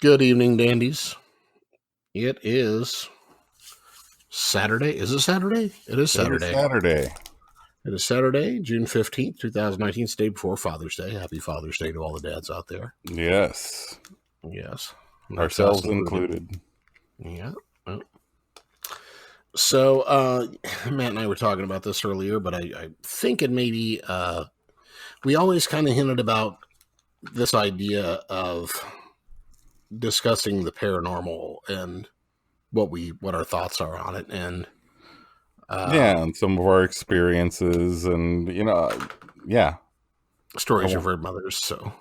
Good evening, dandies. It is Saturday. Is it Saturday? It is It is Saturday. Saturday. It is Saturday, June 15th, 2019. It's the day before Father's Day. Happy Father's Day to all the dads out there. Yes. Yes. Ourselves included. Yeah. So, Matt and I were talking about this earlier, but I think it maybe we always kind of hinted about this idea of discussing the paranormal and what our thoughts are on it, and and some of our experiences and, stories you've heard from others. So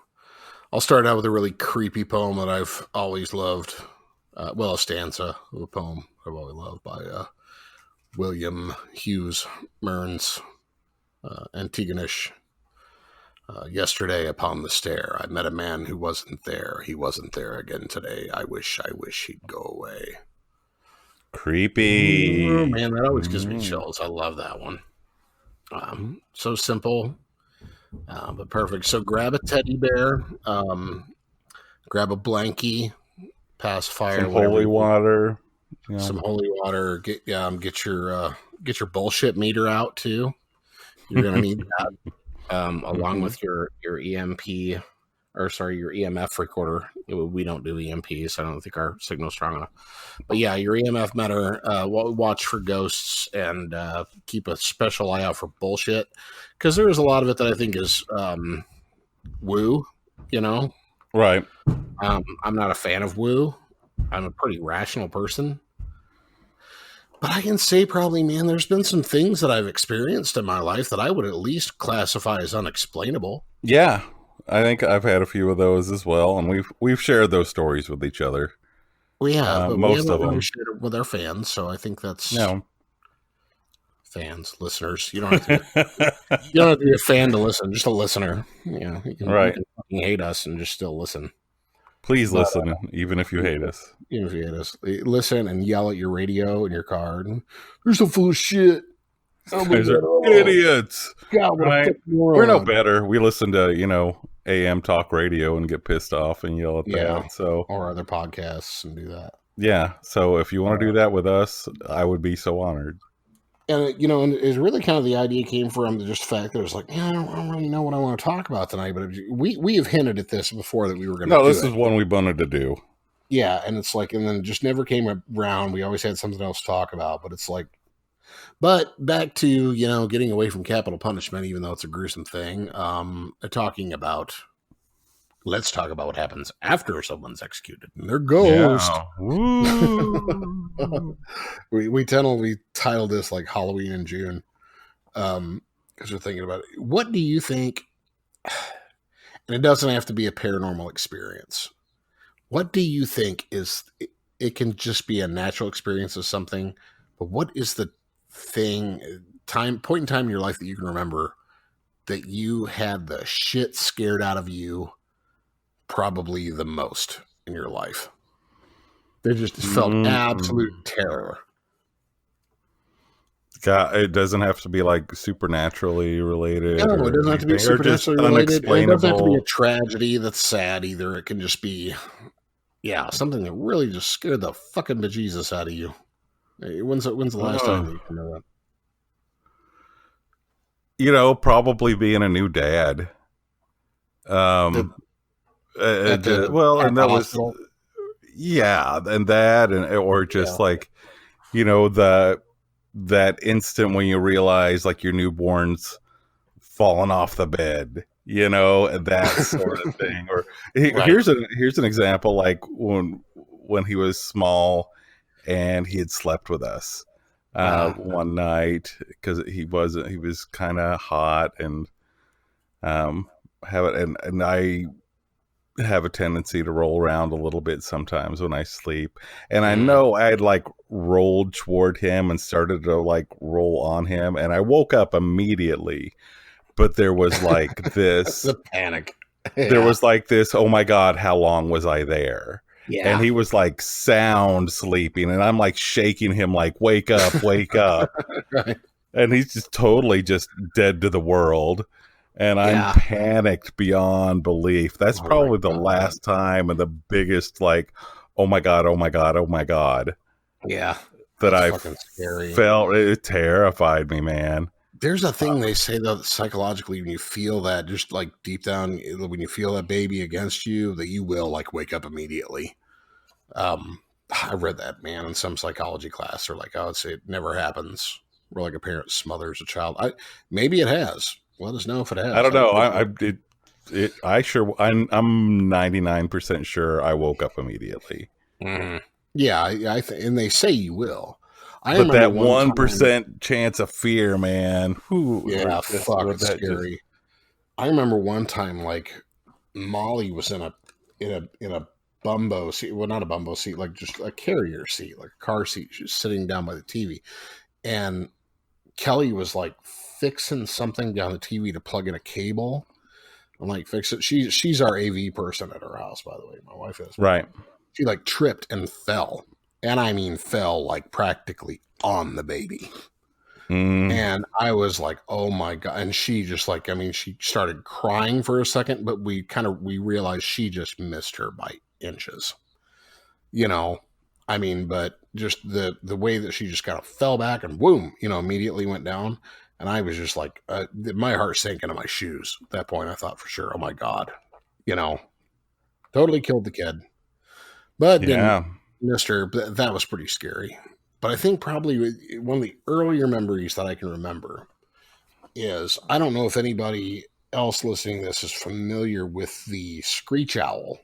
I'll start out with a really creepy poem that I've always loved. A stanza of a poem I've always loved by William Hughes Mearns, Antigonish. Yesterday upon the stair, I met a man who wasn't there. He wasn't there again today. I wish he'd go away. Creepy. Oh, man, that always gives me chills. I love that one. So simple, but perfect. So grab a teddy bear, grab a blankie, pacifier, some holy water. Some holy water. Get your bullshit meter out too. You're gonna need that. Along with your EMP, your EMF recorder. We don't do EMPs. I don't think our signal's strong enough. But yeah, your EMF meter. Watch for ghosts and keep a special eye out for bullshit, because there is a lot of it that I think is woo. Right. I'm not a fan of woo. I'm a pretty rational person. But I can say probably, man, there's been some things that I've experienced in my life that I would at least classify as unexplainable. Yeah, I think I've had a few of those as well, and we've shared those stories with each other. Well, yeah, but most of them shared it with our fans, so I think that's fans, listeners. You don't have to be a fan to listen, just a listener. Yeah, you can fucking hate us and just still listen. Please listen, even if you hate us. Even if you hate us, listen and yell at your radio in your car. And, you're so full of shit. These are idiots. God, right? We're no better. We listen to, AM talk radio and get pissed off and yell at that. So, or other podcasts and do that. Yeah. So if you want to do that with us, I would be so honored. And, and it's really kind of the idea came from just the fact that it was like, I don't really know what I want to talk about tonight, but we have hinted at this before that we were going to do this is one we wanted to do. Yeah, and it's like, and then it just never came around. We always had something else to talk about, but it's like, but back to, getting away from capital punishment, even though it's a gruesome thing, talking about, let's talk about what happens after someone's executed and their ghost. Yeah. we titled this like Halloween in June, because we're thinking about it. What do you think, and it doesn't have to be a paranormal experience, what do you think is, it can just be a natural experience of something, but what is the point in time in your life that you can remember that you had the shit scared out of you probably the most in your life? They just felt absolute terror. God, it doesn't have to be like supernaturally related. No, it doesn't have to be supernaturally related. It doesn't have to be a tragedy that's sad either. It can just be, something that really just scared the fucking bejesus out of you. When's the last time that you remember that? Probably being a new dad. And that was, and that, or just like, that instant when you realize like your newborn's falling off the bed, that sort of thing. Or here's an example, like when he was small and he had slept with us one night, because he was kind of hot and and I have a tendency to roll around a little bit sometimes when I sleep, and I know I had like rolled toward him and started to like roll on him, and I woke up immediately, but there was like this the panic. There was like this, oh my God, how long was I there? Yeah. And he was like sound sleeping, and I'm like shaking him like, wake up, wake up. Right. And he's just totally just dead to the world. and I'm Yeah. panicked beyond belief. That's Oh my probably the God. last time and the biggest, like, oh my God, oh my God, oh my God, Yeah. that That's I fucking scary. felt. It terrified me, man. There's a thing they say that psychologically, when you feel that, just like deep down, when you feel that baby against you, that you will like wake up immediately. Um, I read that, man, in some psychology class. Or like, I would say it never happens where like a parent smothers a child. Maybe it has. Let us know if it I has. don't I know. would think. I'm 99% sure I woke up immediately. Mhm. Yeah, and they say you will. I But remember that one time. 1% chance of fear, man, who Yeah, just fuck, would it's that just scary. I remember one time, like Molly was in a bumbo seat. Well, not a bumbo seat, like just a carrier seat, like a car seat. She was sitting down by the TV, and Kelly was like fixing something down the TV to plug in a cable. I'm like, fix it. She's our AV person at our house, by the way. My wife is. right? She like tripped and fell, and I mean fell like practically on the baby. Mm, And I was like, oh my God. And she just like, I mean, she started crying for a second, but we realized she just missed her by inches, you know? I mean, but just the way that she just kind of fell back and boom, immediately went down. And I was just like, my heart sank into my shoes. At that point, I thought for sure, oh my God, you know, totally killed the kid, but didn't yeah. miss her. But that was pretty scary. But I think probably one of the earlier memories that I can remember is I don't know if anybody else listening to this is familiar with the screech owl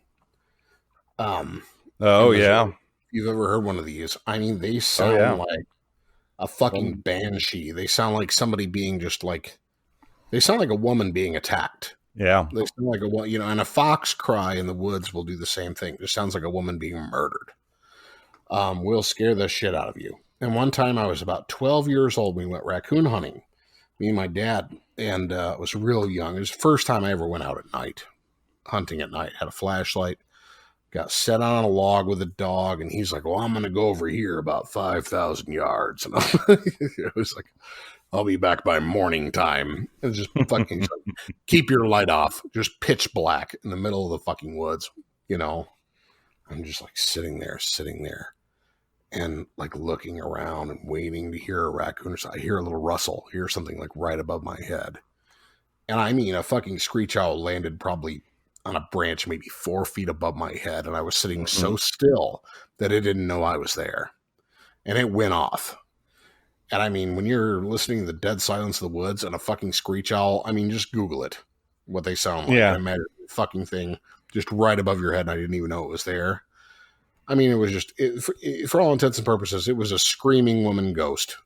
um, Oh in Missouri. yeah. If you've ever heard one of these, I mean, they Oh sound yeah. like a fucking Well, banshee. They sound like somebody being just like, they sound like a woman being attacked. yeah. They sound like and a fox cry in the woods will do the same thing. It just sounds like a woman being murdered. Will scare the shit out of you. And one time I was about 12 years old. We went raccoon hunting, me and my dad, and was real young. It was the first time I ever went out at night, hunting at night. Had a flashlight, got set on a log with a dog, and he's like, "Well, I'm going to go over here about 5,000 yards," and it was like, "I'll be back by morning time." It was just fucking like, keep your light off, just pitch black in the middle of the fucking woods. You know, I'm just like sitting there and like looking around and waiting to hear a raccoon. So I hear a little rustle, hear something like right above my head. And I mean, a fucking screech owl landed probably on a branch, maybe 4 feet above my head. And I was sitting Mhm. so still that it didn't know I was there. And it went off. And I mean, when you're listening to the dead silence of the woods and a fucking screech owl, I mean, just Google it, what they sound like. And Yeah. imagine the fucking thing just right above your head. And I didn't even know it was there. I mean, it was just, for all intents and purposes, it was a screaming woman ghost,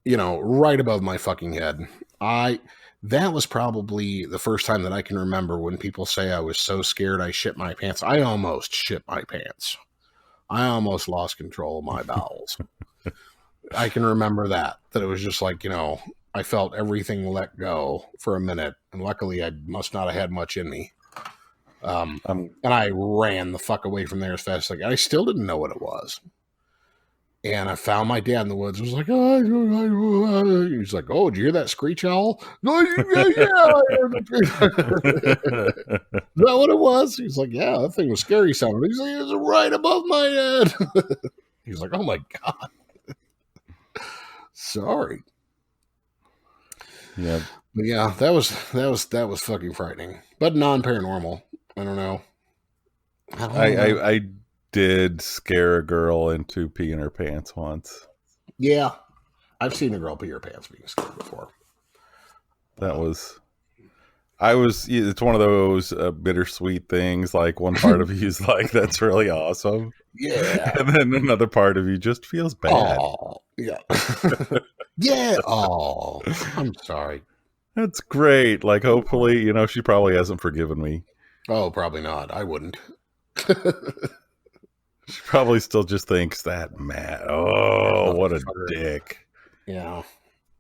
right above my fucking head. That was probably the first time that I can remember when people say I was so scared I shit my pants. I almost shit my pants. I almost lost control of my bowels. I can remember that it was just like, I felt everything let go for a minute. And luckily I must not have had much in me. I'm And I ran the fuck away from there as fast as I still didn't know what it was. And I found my dad in the woods. I was like, oh, he's like, oh, did you hear that screech owl? No, yeah, I heard the screech. Is that what it was? He's like, yeah, that thing was scary sounding. He's like, it was right above my head. He's like, oh my God. Sorry. yeah. But yeah, that was fucking frightening. But non-paranormal. I don't know. I don't I, know, man. I did scare a girl into peeing her pants once. Yeah. I've seen a girl pee her pants being scared before. That was it's one of those bittersweet things. Like one part of you is like, that's really awesome. Yeah. And then another part of you just feels bad. Oh, yeah. Yeah. Oh, I'm sorry. That's great. Like, hopefully, she probably hasn't forgiven me. Oh, probably not. I wouldn't. She probably still just thinks that, man, oh, what a dick. Yeah.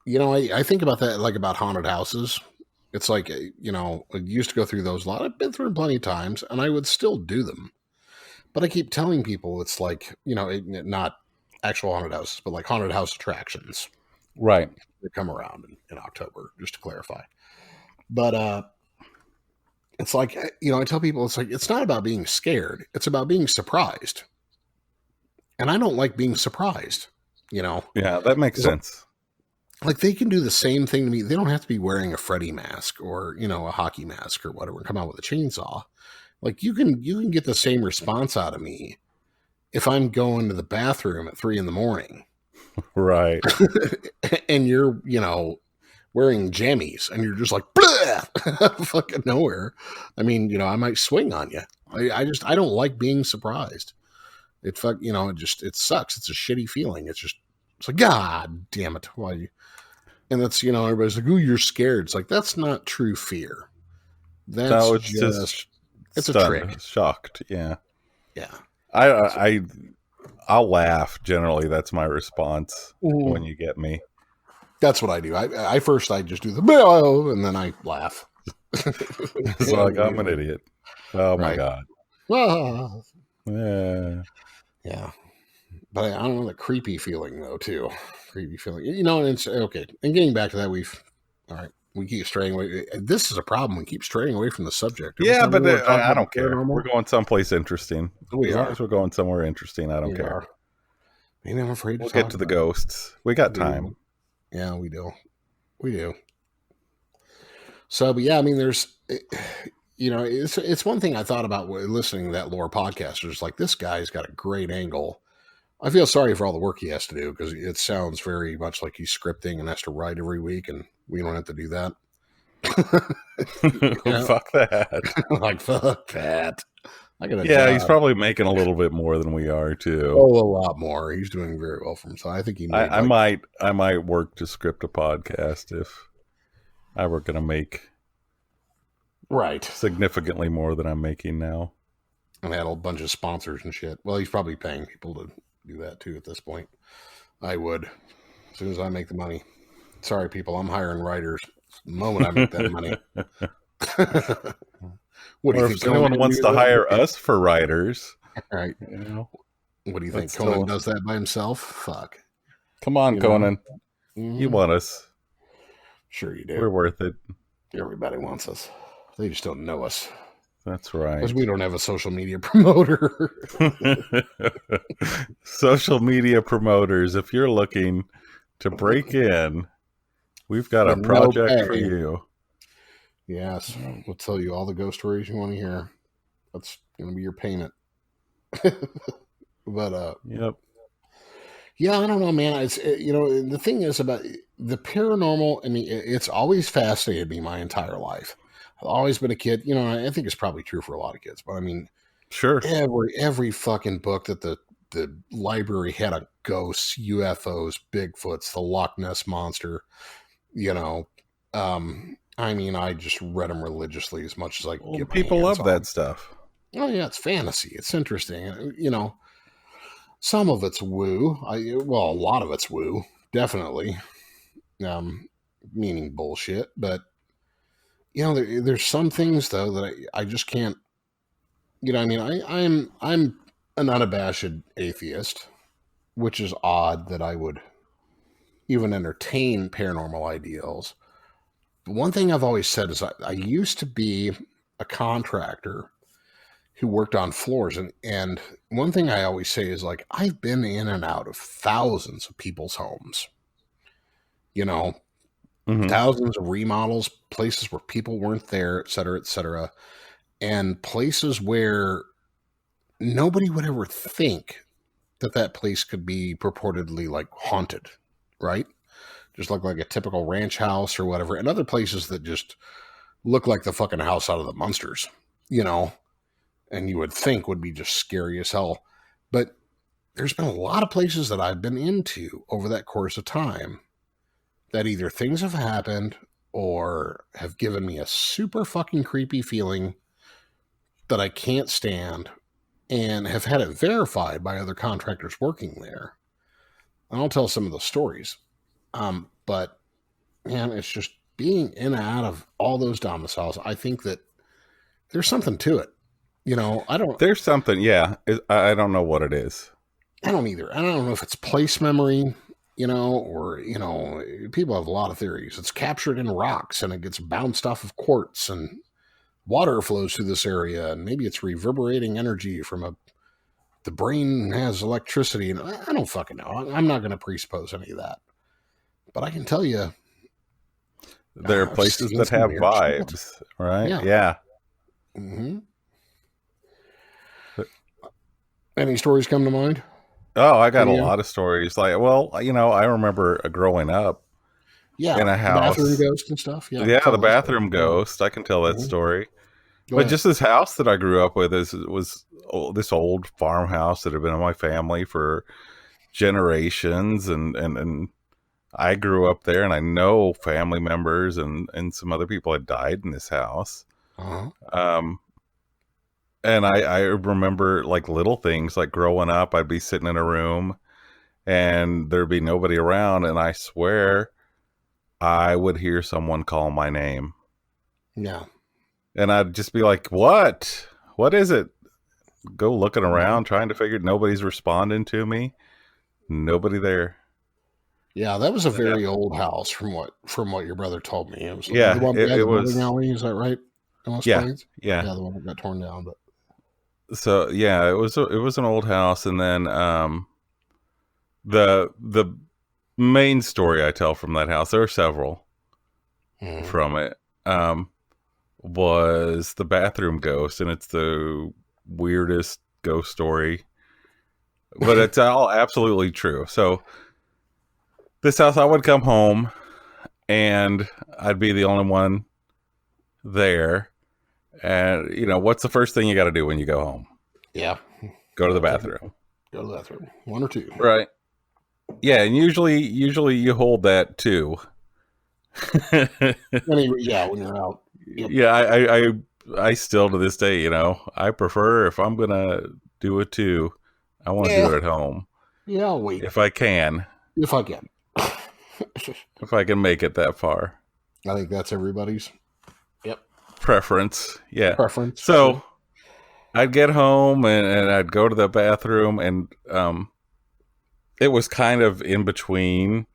I think about that, like about haunted houses. It's like, I used to go through those a lot. I've been through them plenty of times, and I would still do them. But I keep telling people it's like, not actual haunted houses, but like haunted house attractions Right. that come around in October, just to clarify. But it's like, I tell people, it's like, it's not about being scared. It's about being surprised. And I don't like being surprised, Yeah, that makes sense. Like they can do the same thing to me. They don't have to be wearing a Freddy mask or, a hockey mask or whatever and come out with a chainsaw. Like you can get the same response out of me if I'm going to the bathroom at 3 a.m. Right. and you're, wearing jammies and you're just like fucking nowhere. I mean, I might swing on you. I don't like being surprised. It it sucks. It's a shitty feeling. It's like, God damn it. Why? And that's, everybody's like, ooh, you're scared. It's like, that's not true fear. That's No, it's just it's a stunned, trick. shocked. Yeah. Yeah. I'll laugh. Generally, that's my response when you get me. That's what I do. I first just do the bell and then I laugh. It's like I'm an idiot. Oh my God. Ah. Yeah. But I don't know, the creepy feeling though too. Creepy feeling. And it's okay. And getting back to that, we keep straying away. This is a problem. We keep straying away from the subject. Yeah, but I don't care. We're going someplace interesting. As long as we're going somewhere interesting, I don't care. Maybe I'm afraid to We'll get to the ghosts. We got time. Yeah, we do. We do. So, but yeah, I mean, there's, it's one thing I thought about listening to that lore podcast. Just like, this guy's got a great angle. I feel sorry for all the work he has to do because it sounds very much like he's scripting and has to write every week, and we don't have to do that. Fuck that. Like, fuck that. He's probably making a little bit more than we are too. Oh, a lot more. He's doing very well for himself. I think he. I might work to script a podcast if I were going to make significantly more than I'm making now. And had a bunch of sponsors and shit. Well, he's probably paying people to do that too at this point. I would, as soon as I make the money. Sorry, people, I'm hiring writers the moment I make that money. What do you think? If anyone wants to hire us for writers, right? What do you think? Conan does that by himself? Fuck. Come on, Conan. You want us? Sure you do. We're worth it. Everybody wants us. They just don't know us. That's right. Because we don't have a social media promoter. Social media promoters, if you're looking to break in, we've got a project for you. Yes. We'll tell you all the ghost stories you want to hear. That's going to be your payment. But, yep. Yeah, I don't know, man. It's, the thing is about the paranormal, I mean, it's always fascinated me my entire life. I've always been a kid, I think it's probably true for a lot of kids, but I mean, sure. Every fucking book that the library had on ghosts, UFOs, Bigfoots, the Loch Ness Monster, I mean, I just read them religiously as much as I could get my people hands love on. that stuff. Oh yeah, it's fantasy. It's interesting. Some of it's woo. A lot of it's woo, definitely. Meaning bullshit. But there's some things though that I just can't. I mean, I'm an unabashed atheist, which is odd that I would even entertain paranormal ideals. But one thing I've always said is I used to be a contractor who worked on floors. And one thing I always say is like, I've been in and out of thousands of people's homes, thousands of remodels, places where people weren't there, et cetera, and places where nobody would ever think that place could be purportedly like haunted, right? Just like a typical ranch house or whatever, and other places that just look like the fucking house out of the Munsters, and you would think would be just scary as hell. But there's been a lot of places that I've been into over that course of time that either things have happened or have given me a super fucking creepy feeling that I can't stand, and have had it verified by other contractors working there. And I'll tell some of the stories. But man, it's just being in and out of all those domiciles. I think that there's something to it. There's something, yeah. I don't know what it is. I don't either. I don't know if it's place memory. or people have a lot of theories. It's captured in rocks and it gets bounced off of quartz and water flows through this area, and maybe it's reverberating energy from the brain has electricity, and I don't fucking know. I'm not going to presuppose any of that, but I can tell you, There are I've places seen that some have weird shit. vibes, right? Yeah. Yeah. hmm Any stories come to mind? Oh, I got a Video? lot of stories. Like, well, I remember growing up Yeah, in a the bathroom house. ghost and stuff. Yeah, Yeah, the tell us. bathroom ghost. I can tell that Mm-hmm. story. Go But ahead. just this house that I grew up with was this old farmhouse that had been in my family for generations, and I grew up there, and I know family members and some other people had died in this house. Uh-huh. Um, and I remember like little things, like growing up, I'd be sitting in a room and there'd be nobody around, and I swear I would hear someone call my name, Yeah. and I'd just be like, "What? What is it?" Go looking Mhm. around, trying to figure. Nobody's responding to me. Nobody there. Yeah, that was a Yeah, very old house from what your brother told me. It was the yeah. one that It has the bowling was. alley. Is that right? In West Yeah, Plains. yeah. Yeah, the one that got torn down. But So yeah, it was an old house, and then the main story I tell from that house, there are several Mhm. from it. Um, was the bathroom ghost, and it's the weirdest ghost story, but it's all absolutely true. So this house, I would come home and I'd be the only one there. And what's the first thing you got to do when you go home? yeah, Go to the take bathroom, go to the bathroom. One or two. right? Yeah, and usually you hold that too. Anyway, yeah, when you're out. Yep. Yeah, I still to this day, I prefer, if I'm gonna do it too, I want to do Yeah. it at home Yeah, I'll wait if I can, if I can. if I can make it that far. I think that's everybody's. Yep. Preference, yeah. Preference for sure. So I'd get home and I'd go to the bathroom, and it was kind of in between,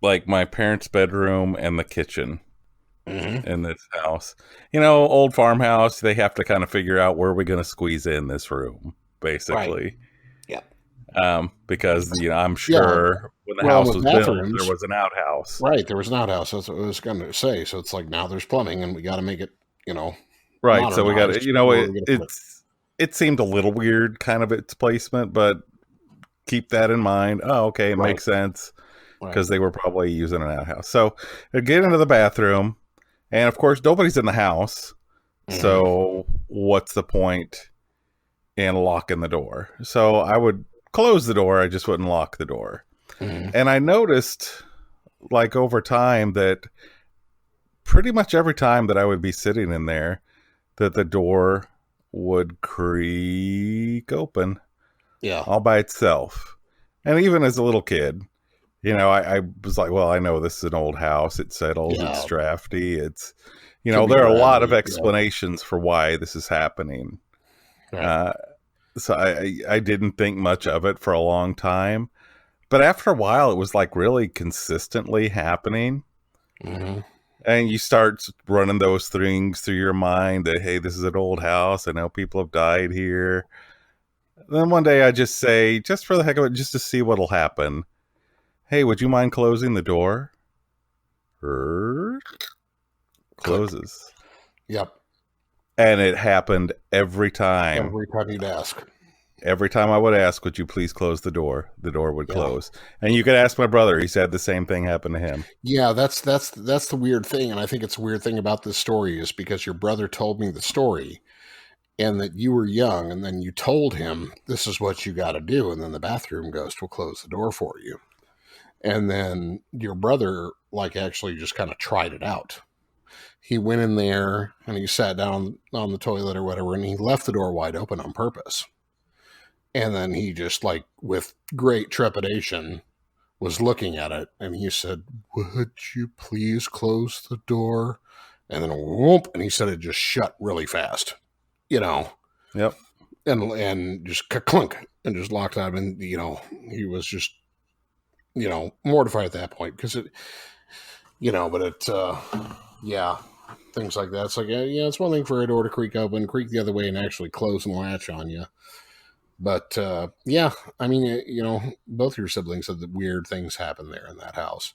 like my parents' bedroom and the kitchen Mm-hmm. in this house. Old farmhouse, they have to kind of figure out where we're going to squeeze in this room, Right. basically. Yeah. Because, I'm Yeah. sure when the Well, house with was built, there bathrooms, was an outhouse. right? There was an outhouse. That's what I was going to say. So it's like now there's plumbing, and we got to make it, Right. So we got modernized. Where are we going to put it? it seemed a little weird, kind of its placement, but keep that in mind. Oh, okay. It Right. makes sense Right. because they were probably using an outhouse. So I get into the bathroom, and of course, nobody's in the house. Mm-hmm. So what's the point in locking the door? So I would close the door. I just wouldn't lock the door. Mm-hmm. And I noticed, like, over time, that pretty much every time that I would be sitting in there, that the door would creak open Yeah. all by itself. And even as a little kid, I was like, well, I know this is an old house. It settles. It's Yeah. drafty. It's, Could be there are a lot of gravity. Yeah. explanations for why this is happening. Right. Uh, so I didn't think much of it for a long time. But after a while, it was like really consistently happening. Mm-hmm. And you start running those things through your mind that, hey, this is an old house. I know people have died here. Then one day I just say, just for the heck of it, just to see what'll happen, hey, would you mind closing the door? Click. Closes. Yep. And it happened every time. Every time you'd ask. Every time I would ask, would you please close the door would Yeah. close. And you could ask my brother. He said the same thing happened to him. Yeah, that's the weird thing, and I think it's a weird thing about this story is because your brother told me the story, and that you were young, and then you told him this is what you got to do, and then the bathroom ghost will close the door for you, and then your brother like actually just kind of tried it out. He went in there and he sat down on the toilet or whatever, and he left the door wide open on purpose, and then he just like with great trepidation was looking at it, and he said, "Would you please close the door?" And then whoop, and he said it just shut really fast, you know, Yep. and just clunk and just locked out. And he was just mortified at that point because yeah, things like that. It's like, it's one thing for a door to creak the other way and actually close and latch on you. But yeah, I mean, both your siblings said that weird things happen there in that house.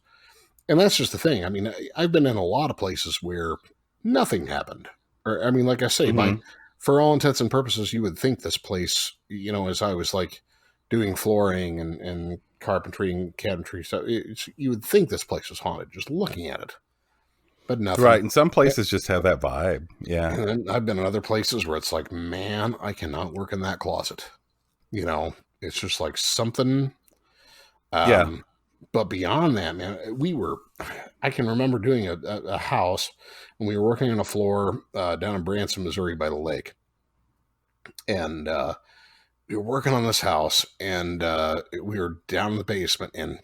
And that's just the thing. I mean, I've been in a lot of places where nothing happened. Or, I mean, like I say, Mm-hmm. for all intents and purposes, you would think this place, as I was like doing flooring and carpentry and cabinetry stuff, you would think this place was haunted just looking at it, but nothing. Right. And some places just have that vibe. Yeah. And then I've been in other places where it's like, man, I cannot work in that closet. It's just like something. Yeah. Um, but beyond that, man, I can remember doing a house and we were working on a floor down in Branson, Missouri by the lake. And we were working on this house and we were down in the basement and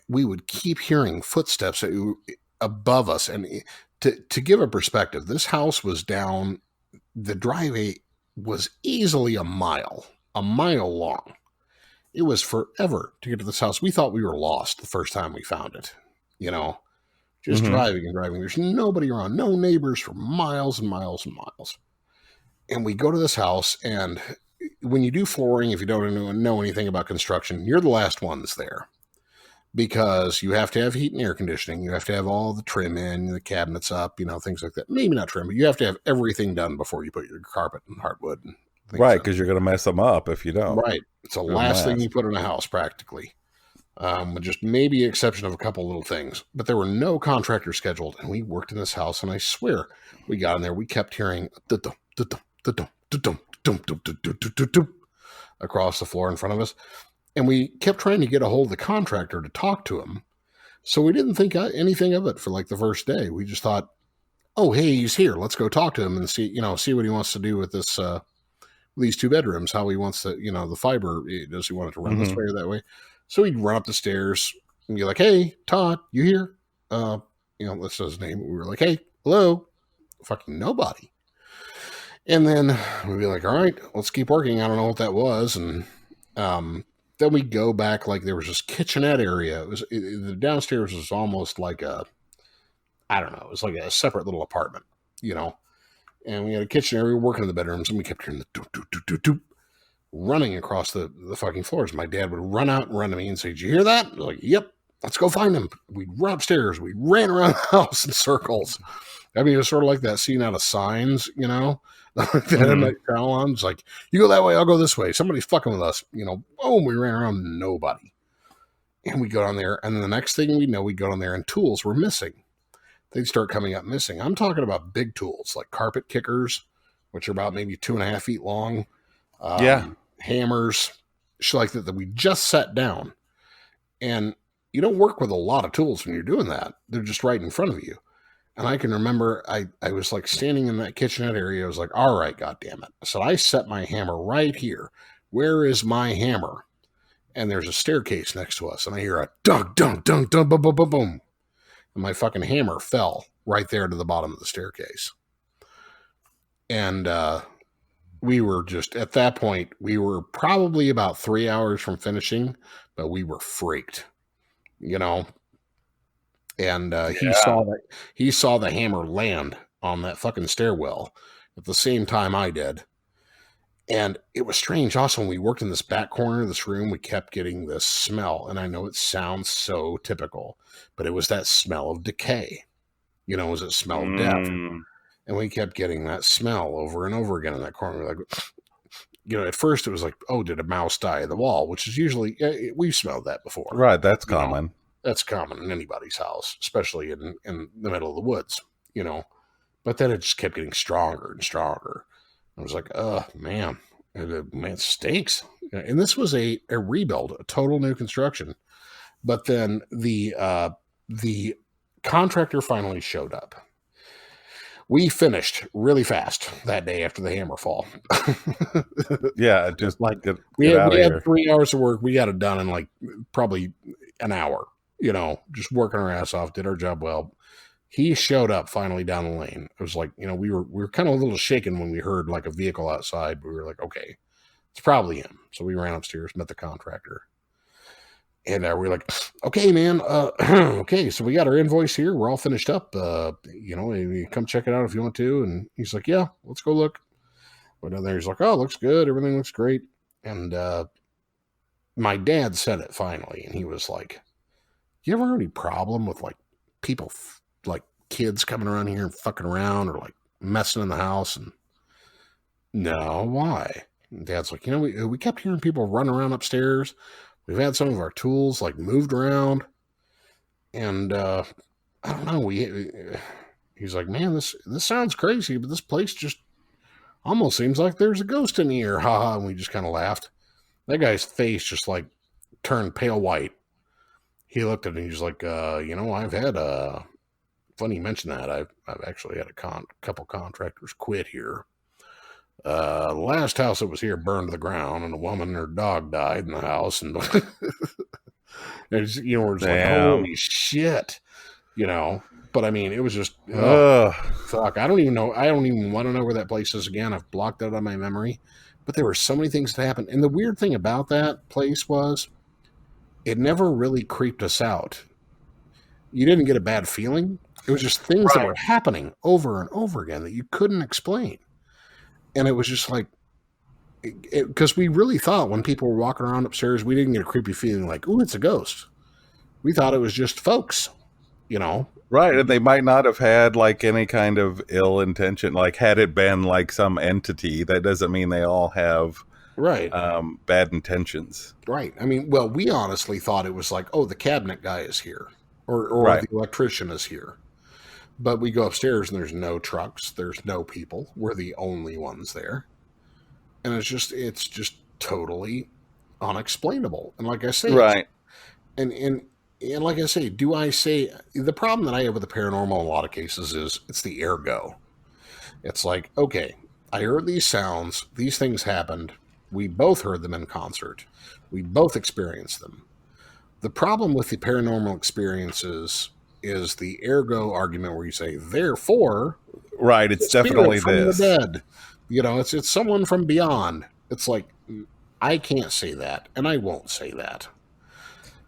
we would keep hearing footsteps above us. And to give a perspective, this house was down, the driveway was easily a mile long. It was forever to get to this house. We thought we were lost the first time we found it, just Mm-hmm. driving and driving. There's nobody around, no neighbors for miles and miles and miles. And we go to this house, and when you do flooring, if you don't know anything about construction, you're the last ones there because you have to have heat and air conditioning. You have to have all the trim in, the cabinets up, things like that. Maybe not trim, but you have to have everything done before you put your carpet and hardwood and things Right. in. Because you're going to mess them up if you don't. Right. It's the It'll last thing you last. put in a house, practically. With just maybe exception of a couple little things. But there were no contractors scheduled, and we worked in this house, and I swear, we got in there, we kept hearing across the floor in front of us, and we kept trying to get a hold of the contractor to talk to him. So we didn't think anything of it for like the first day. We just thought, oh, hey, he's here. Let's go talk to him and see what he wants to do with this, these 2 bedrooms, how he wants to, the fiber, does he want it to run this Mm-hmm. way or that way? So he'd run up the stairs and be like, hey, Todd, you here? That's his name. We were like, hey, hello. Fucking nobody. And then we'd be like, all right, let's keep working. I don't know what that was. And then we go back, like there was this kitchenette area. The downstairs was almost like I don't know, it was like a separate little apartment, and we had a kitchen area, working in the bedrooms, and we kept hearing the doop, doop, doop, doop, doop, running across the fucking floors. My dad would run out and run to me and say, did you hear that? I was like, yep, let's go find him. We'd run upstairs. We ran around the house in circles. I mean, it was sort of like that scene out of Signs, that M. Night Mm-hmm. Shyamalan. It's like, you go that way, I'll go this way. Somebody's fucking with us. Boom, we ran around nobody. And we go down there, and then the next thing we know, we go down there and tools were missing. They'd start coming up missing. I'm talking about big tools like carpet kickers, which are about maybe 2.5 feet long, Yeah. hammers, shit like that we just set down. And you don't work with a lot of tools when you're doing that. They're just right in front of you. And I can remember I was like standing in that kitchenette area. I was like, all right, God damn it. So I set my hammer right here. Where is my hammer? And there's a staircase next to us. And I hear a dunk, dunk, dunk, dunk, boom, boom, boom, boom. And my fucking hammer fell right there to the bottom of the staircase. And we were just, at that point, we were probably about 3 hours from finishing, but we were freaked, And Yeah. he saw the hammer land on that fucking stairwell at the same time I did. And it was strange. Also, when we worked in this back corner of this room, we kept getting this smell. And I know it sounds so typical, but it was that smell of decay. It was a smell of death. Mm. And we kept getting that smell over and over again in that corner. We're like, at first it was like, oh, did a mouse die in the wall? Which is usually, we've smelled that before. Right. That's common. That's common in anybody's house, especially in the middle of the woods, But then it just kept getting stronger and stronger. I was like, oh, man, it stinks. And this was a rebuild, a total new construction. But then the contractor finally showed up. We finished really fast that day after the hammer fall. Yeah. Just Like get we out of had here. 3 hours of work. We got it done in like probably an hour, just working our ass off, did our job well. He showed up finally down the lane. It was like, we were kind of a little shaken when we heard like a vehicle outside. We were like, okay, it's probably him. So we ran upstairs, met the contractor. And we're like, okay, man. Okay, so we got our invoice here. We're all finished up. You come check it out if you want to. And he's like, yeah, let's go look. But then he's like, oh, looks good. Everything looks great. And my dad said it finally, and he was like, you ever have any problem with like people, like kids coming around here and fucking around or like messing in the house? And no, why? And Dad's like, we kept hearing people run around upstairs. We've had some of our tools like moved around, and I don't know. He's like, man, this sounds crazy, but this place just almost seems like there's a ghost in here. Ha ha! And we just kind of laughed. That guy's face just like turned pale white. He looked at it and he's like, I've had funny you mention that. I've actually had a couple contractors quit here. The last house that was here burned to the ground, and a woman and her dog died in the house, and we're just like, holy shit, But I mean, it was just fuck. I don't even know. I don't even want to know where that place is again. I've blocked it out of my memory. But there were so many things that happened, and the weird thing about that place was, it never really creeped us out. You didn't get a bad feeling. It was just things that were happening over and over again that you couldn't explain. And it was just like, because we really thought when people were walking around upstairs, we didn't get a creepy feeling like, ooh, it's a ghost. We thought it was just folks, Right, and they might not have had like any kind of ill intention. Like, had it been like some entity, that doesn't mean they all have bad intentions. Right. I mean, well, we honestly thought it was like, oh, the cabinet guy is here, or the electrician is here. But we go upstairs and there's no trucks, there's no people. We're the only ones there. And it's just totally unexplainable. And like I say, and like I say, the problem that I have with the paranormal in a lot of cases is it's the ergo. It's like, okay, I heard these sounds, these things happened, we both heard them in concert, we both experienced them. The problem with the paranormal experiences is the ergo argument where you say, therefore, it's definitely from this. the dead. It's someone from beyond. It's like, I can't say that, and I won't say that.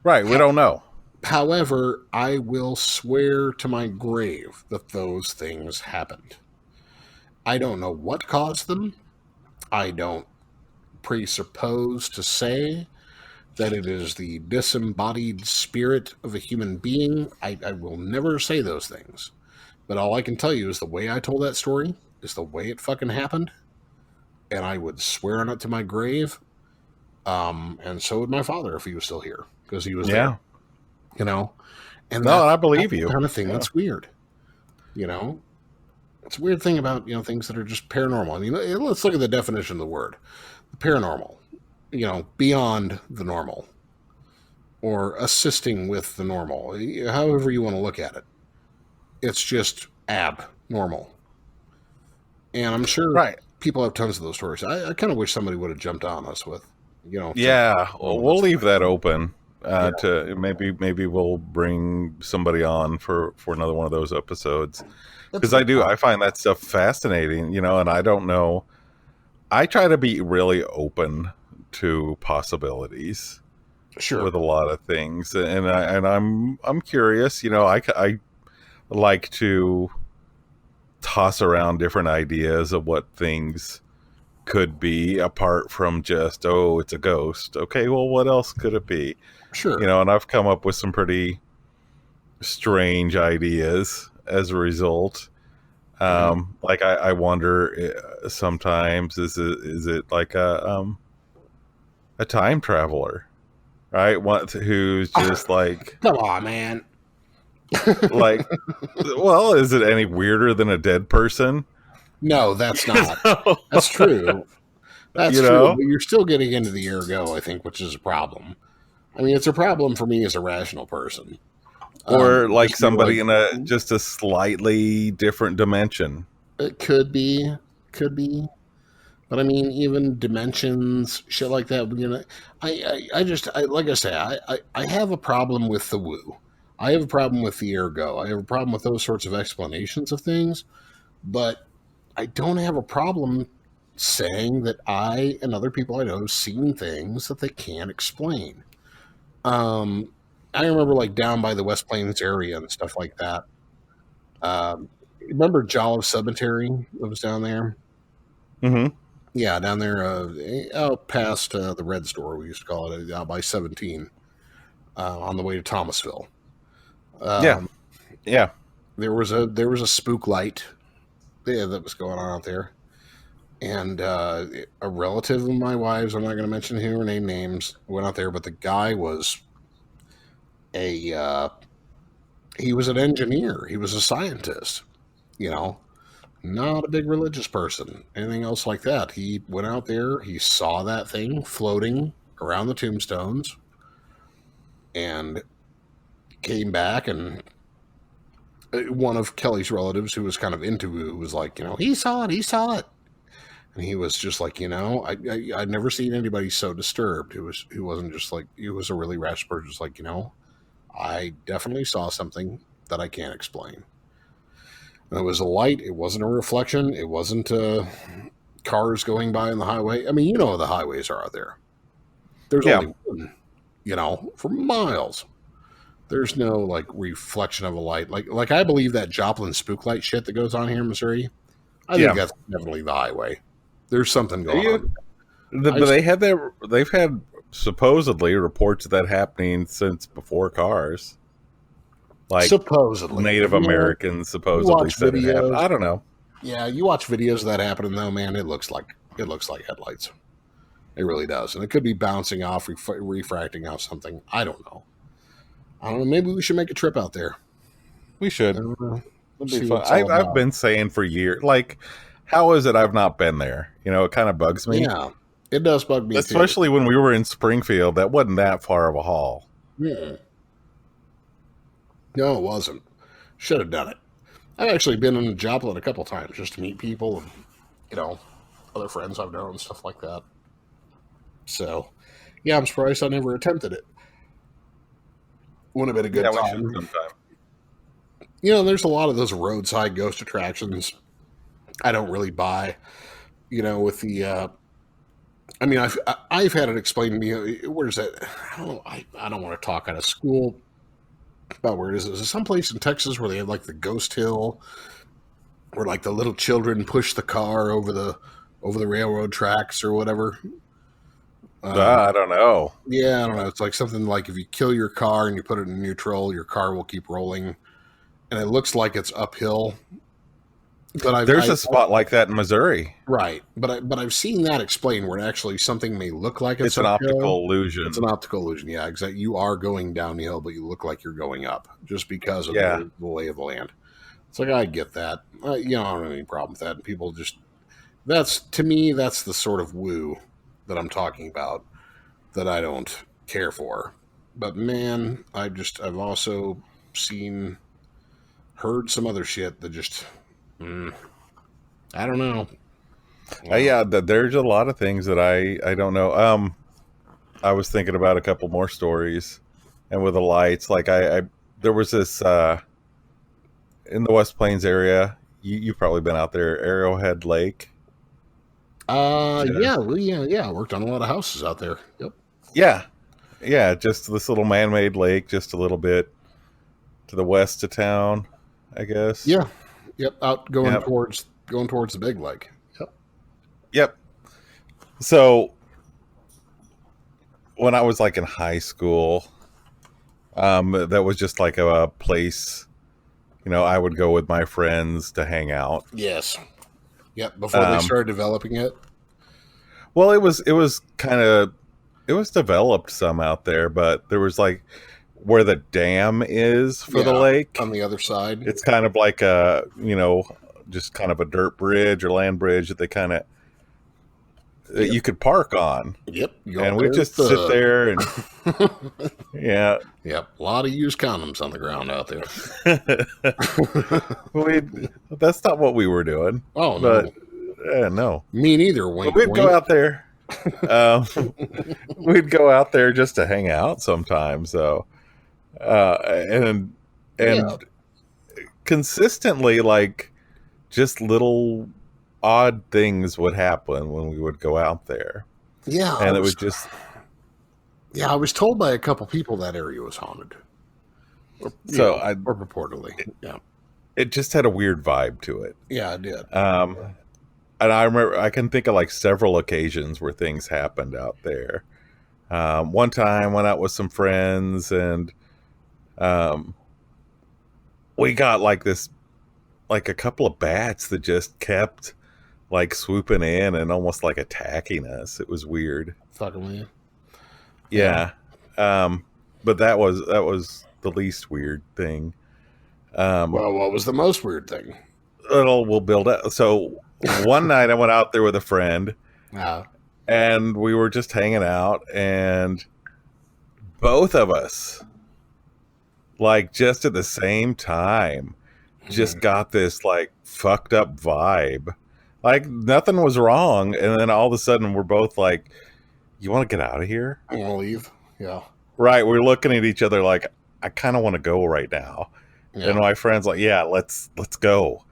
Right, we don't know. However, I will swear to my grave that those things happened. I don't know what caused them. I don't presuppose to say that it is the disembodied spirit of a human being. I will never say those things. But all I can tell you is the way I told that story is the way it fucking happened. And I would swear on it to my grave. And so would my father if he was still here. Because he was there. And I believe you. Kind of thing that's weird. It's a weird thing about, things that are just paranormal. I mean, let's look at the definition of the word. Paranormal. Beyond the normal, or assisting with the normal, however you want to look at it. It's just abnormal. And I'm sure people have tons of those stories. I kind of wish somebody would have jumped on us with, we'll leave that open to maybe we'll bring somebody on for another one of those episodes, because I find that stuff fascinating, and I don't know. I try to be really open to possibilities, with a lot of things, and I'm curious. I like to toss around different ideas of what things could be, apart from just, oh, it's a ghost. Okay, well, what else could it be? Sure. And I've come up with some pretty strange ideas as a result. Like I wonder sometimes, is it like a time traveler, right? Who's just like, come on, man. Like, well, is it any weirder than a dead person? No, that's not. That's true. That's true. But you're still getting into the ergo, I think, which is a problem. I mean, it's a problem for me as a rational person. Or like somebody in just a slightly different dimension. It could be. But I mean, even dimensions, shit like that. Like I say, I have a problem with the woo. I have a problem with the ergo. I have a problem with those sorts of explanations of things. But I don't have a problem saying that I and other people I know have seen things that they can't explain. Um, I remember like down by the West Plains area and stuff like that. Remember Jollive Cemetery that was down there? Mm-hmm. Yeah, down there, out past the Red Store, we used to call it, out by 17, on the way to Thomasville. Yeah. Um, Yeah. there was a spook light, yeah, that was going on out there, and a relative of my wife's, I'm not going to mention who or name names, went out there, but the guy was a he was an engineer, he was a scientist, you know, not a big religious person, anything else like that. He went out there, he saw that thing floating around the tombstones, and came back, and one of Kelly's relatives who was kind of into it was like, he saw it, he saw it. And he was just like, I'd never seen anybody so disturbed. He wasn't just like, he was a really rash person, just like, I definitely saw something that I can't explain. And it was a light, it wasn't a reflection, it wasn't cars going by on the highway. I mean, the highways are out there. There's Yeah. only one, for miles. There's no like reflection of a light. Like I believe that Joplin spook light shit that goes on here in Missouri. I think Yeah. that's definitely the highway. There's something going You, on. but they've had supposedly reports of that happening since before cars. Like Supposedly, Native Americans you supposedly watch said it happened. videos. I don't know. Yeah, you watch videos of that happening though, man. It looks like headlights. It really does, and it could be bouncing off, refracting off something. I don't know. I don't know. Maybe we should make a trip out there. We I should. don't know. It'd be See fun. what it's all I've about. been saying for years, like, how is it I've not been there? It kind of bugs me. Yeah, it does bug me too. Especially when we were in Springfield. That wasn't that far of a haul. Yeah. No, it wasn't. Should have done it. I've actually been in Joplin a couple times just to meet people and, you know, other friends I've known and stuff like that. So, yeah, I'm surprised I never attempted it. Would have been a good Yeah, we should time. sometime. There's a lot of those roadside ghost attractions I don't really buy. With the, I mean, I've had it explained to me. Where's that? I don't want to talk out of school about where it is. Is it someplace in Texas where they have like the ghost hill, where like the little children push the car over the railroad tracks or whatever? I don't know. Yeah, I don't know. It's like something like if you kill your car and you put it in neutral, your car will keep rolling, and it looks like it's uphill. But There's a spot like that in Missouri. right, but I've seen that explained where actually something may look like It's it's an uphill. optical illusion. It's an optical illusion. Yeah, exactly. You are going downhill, but you look like you're going up just because of Yeah. the lay of the land. It's like I get that. I don't have any problem with that. And people just that's to me that's the sort of woo that I'm talking about that I don't care for. But man, I've also seen heard some other shit that just I don't know. Yeah, there's a lot of things that I don't know. I was thinking about a couple more stories, and with the lights, like I there was this in the West Plains area. You've probably been out there, Arrowhead Lake. Yeah, well, yeah. I worked on a lot of houses out there. Yep. Yeah, yeah, just this little man-made lake, just a little bit to the west of town, I guess. Yeah. Yep. Out going Yep. towards the big lake. Yep. Yep. So when I was like in high school, that was just like a place, I would go with my friends to hang out. Yes. Yep. Before they started developing it. Well, it was it was developed some out there, but there was like where the dam is for the Yeah, lake. on the other side. It's kind of like a, just kind of a dirt bridge or land bridge that they kind of that you could park on. Yep. You go And up we there just with sit there and yeah. Yep. A lot of used condoms on the ground out there. That's not what we were doing. Oh But no. no. Me neither. But Wink. we'd wink. go out there. Um, we'd go out there just to hang out sometimes. So, and Yeah. consistently, like just little odd things would happen when we would go out there, Yeah. and it was just Yeah, I was told by a couple people that area was haunted, or So I or purportedly. Yeah, it just had a weird vibe to it. yeah, I did. Um, and I remember I can think of like several occasions where things happened out there. One time I went out with some friends and um, we got like this like a couple of bats that just kept like swooping in and almost like attacking us. It was weird. Fucking with you. Yeah. Yeah. Um, but that was the least weird thing. Um, Well, what was the most weird thing? we'll build up. So one night I went out there with a friend Uh, and we were just hanging out and both of us like just at the same time just got this like fucked up vibe. Like nothing was wrong and then all of a sudden we're both like, you want to get out of here? I want to leave. Yeah. Right, we're looking at each other like I kind of want to go right now. And Yeah. my friend's like, yeah, let's go.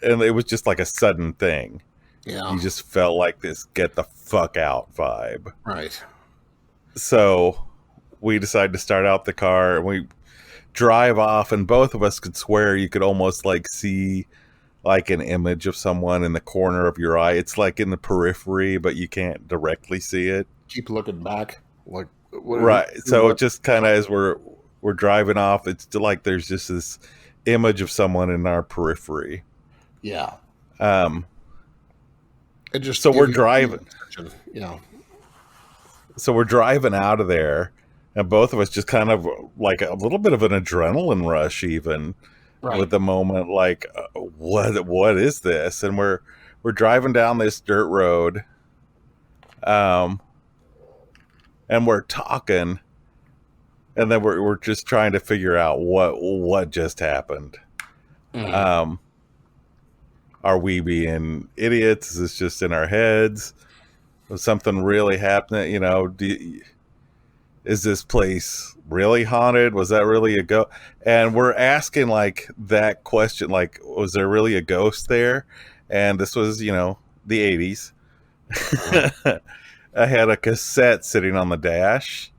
And it was just like a sudden thing. Yeah. You just felt like this get the fuck out vibe. Right. So we decided to start out the car and we drive off and both of us could swear you could almost like see like an image of someone in the corner of your eye. It's like in the periphery, but you can't directly see it. Keep looking back. Like, what? Right. So it just kind of as we're driving off, it's still like there's just this image of someone in our periphery. Yeah. Um, It just so gives we're you driving. attention. Yeah. So we're driving out of there, and both of us just kind of like a little bit of an adrenaline rush, even Right. with the moment, like what is this? And we're driving down this dirt road, and we're talking, and then we're just trying to figure out what just happened. Mhm. Are we being idiots? Is this just in our heads? Was something really happening? You know, is this place really haunted? Was that really a ghost? And we're asking like that question, like, was there really a ghost there? And this was, the 80s. I had a cassette sitting on the dash.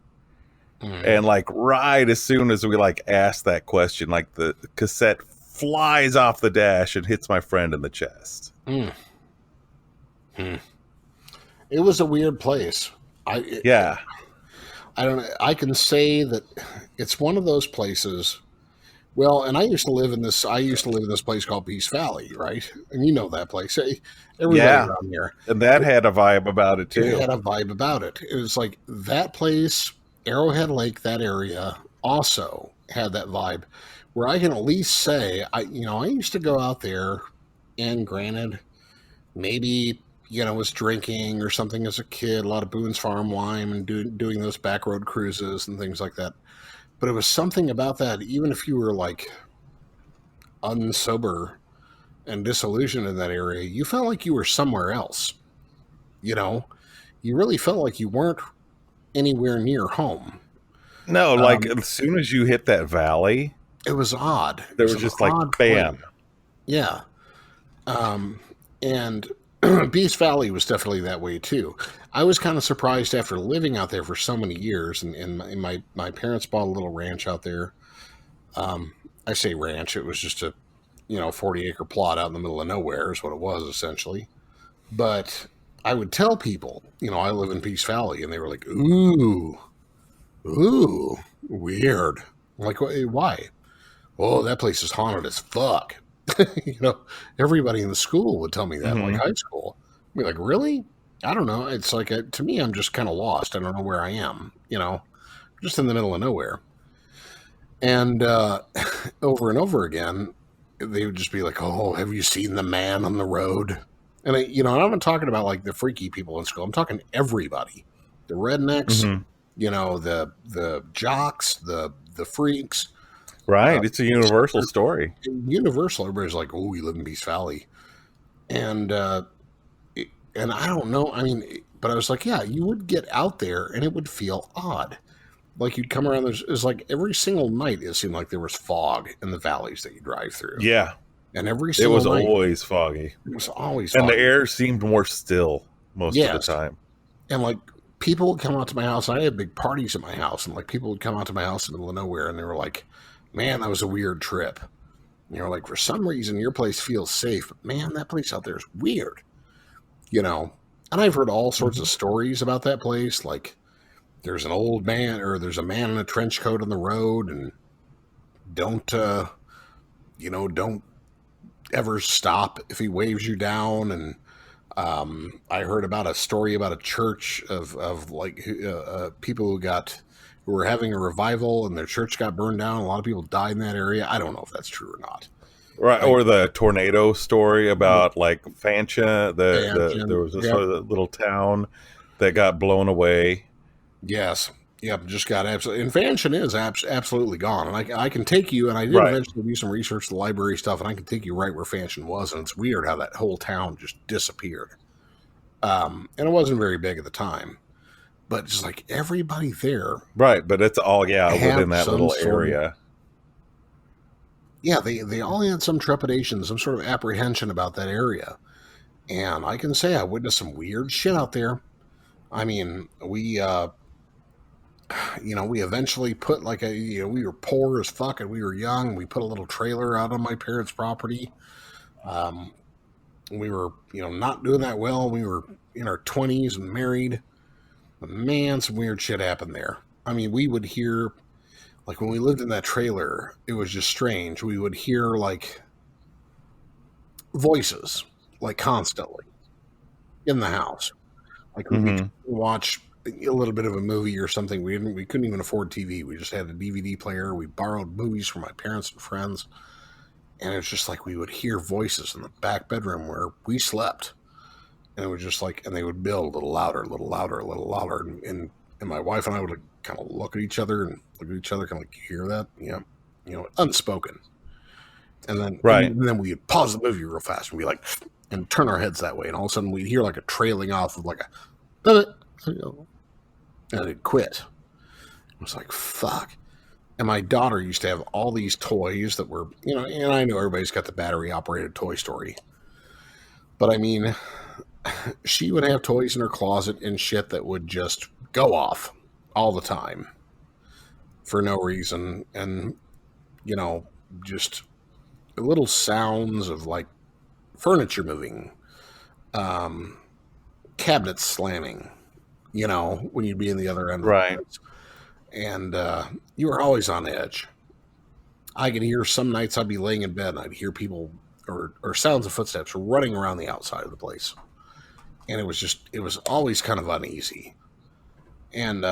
Mhm. And like right as soon as we like asked that question, like the cassette flies off the dash and hits my friend in the chest. Mm. Hmm. It was a weird place. Yeah. I don't. I can say that it's one of those places. Well, and I used to live in this. I used to live in this place called Peace Valley, right? And you know that place. Everybody Yeah. around here. And that had a vibe about it It too. had a vibe about it. It was like that place, Arrowhead Lake, that area also had that vibe. Where I can at least say, I used to go out there, and granted, maybe was drinking or something as a kid, a lot of Boone's Farm wine and doing those back road cruises and things like that. But it was something about that, even if you were like unsober and disillusioned in that area, you felt like you were somewhere else. You know, you really felt like you weren't anywhere near home. No, like as soon as you hit that valley, It was odd. It there was was an just like odd bam. place. Yeah. And Beast Valley was definitely that way too. I was kind of surprised after living out there for so many years, and my parents bought a little ranch out there. I say ranch; it was just a 40-acre plot out in the middle of nowhere is what it was essentially. But I would tell people, I live in Peace Valley, and they were like, "Ooh, ooh, weird." I'm like, why? Oh, that place is haunted as fuck. you know, Everybody in the school would tell me that, like Mhm. high school. I'd be like, really? I don't know. It's like, to me, I'm just kind of lost. I don't know where I am, just in the middle of nowhere. And over and over again, they would just be like, oh, have you seen the man on the road? And, I'm not talking about like the freaky people in school. I'm talking everybody, the rednecks, Mhm. the jocks, the freaks. Right, it's a universal story. Universal, everybody's like, oh, you live in Beast Valley. And and I don't know. I mean, but I was like, yeah, you would get out there and it would feel odd. Like you'd come around. It's like every single night it seemed like there was fog in the valleys that you drive through. Yeah, And every it single was night always foggy. it was always And the foggy. air seemed more still most of the Yes. time. And like people would come out to my house. I had big parties at my house, and like people would come out to my house in the middle of nowhere, and they were like, "Man, that was a weird trip." And you're like, "For some reason, your place feels safe, but man, that place out there is weird." You know, and I've heard all sorts of stories about that place. Like, there's an old man, or there's a man in a trench coat on the road, and don't don't ever stop if he waves you down. And I heard about a story about a church of like people who were having a revival and their church got burned down. A lot of people died in that area. I don't know if that's true or not. Right, Like, or the tornado story about like Fancha. There was this yep. little town that got blown away. Yes. Yep. Just got absolutely. And Fanshawe is absolutely gone. And I can take you, and I did Right. eventually do some research, the library stuff, and I can take you right where Fanshawe was. And it's weird how that whole town just disappeared. And it wasn't very big at the time, but just like everybody there. Right. But it's all, had within that some little sort of- area. Yeah, they all had some trepidation, some sort of apprehension about that area. And I can say I witnessed some weird shit out there. I mean, we eventually put like we were poor as fuck and we were young. We put a little trailer out on my parents' property. We were, not doing that well. We were in our 20s and married. But man, some weird shit happened there. I mean, we would hear, like when we lived in that trailer, it was just strange. We would hear like voices, like constantly in the house. Like we would watch a little bit of a movie or something. We couldn't even afford TV. We just had a DVD player. We borrowed movies from my parents and friends. And it's just like we would hear voices in the back bedroom where we slept. And it was just like, and they would build a little louder, a little louder, a little louder. And my wife and I would like, kind of look at each other, kind of like, you hear that? Yeah. Unspoken. And then, Right. And then we'd pause the movie real fast and be like, and turn our heads that way. And all of a sudden we'd hear like a trailing off of like and it'd quit. I was like, fuck. And my daughter used to have all these toys that were, and I know everybody's got the battery operated Toy Story. But I mean, she would have toys in her closet and shit that would just go off all the time for no reason. And, just little sounds of like furniture moving, cabinets slamming, when you'd be in the other end. Right. And you were always on edge. I could hear some nights I'd be laying in bed and I'd hear people or sounds of footsteps running around the outside of the place. And it was always kind of uneasy. And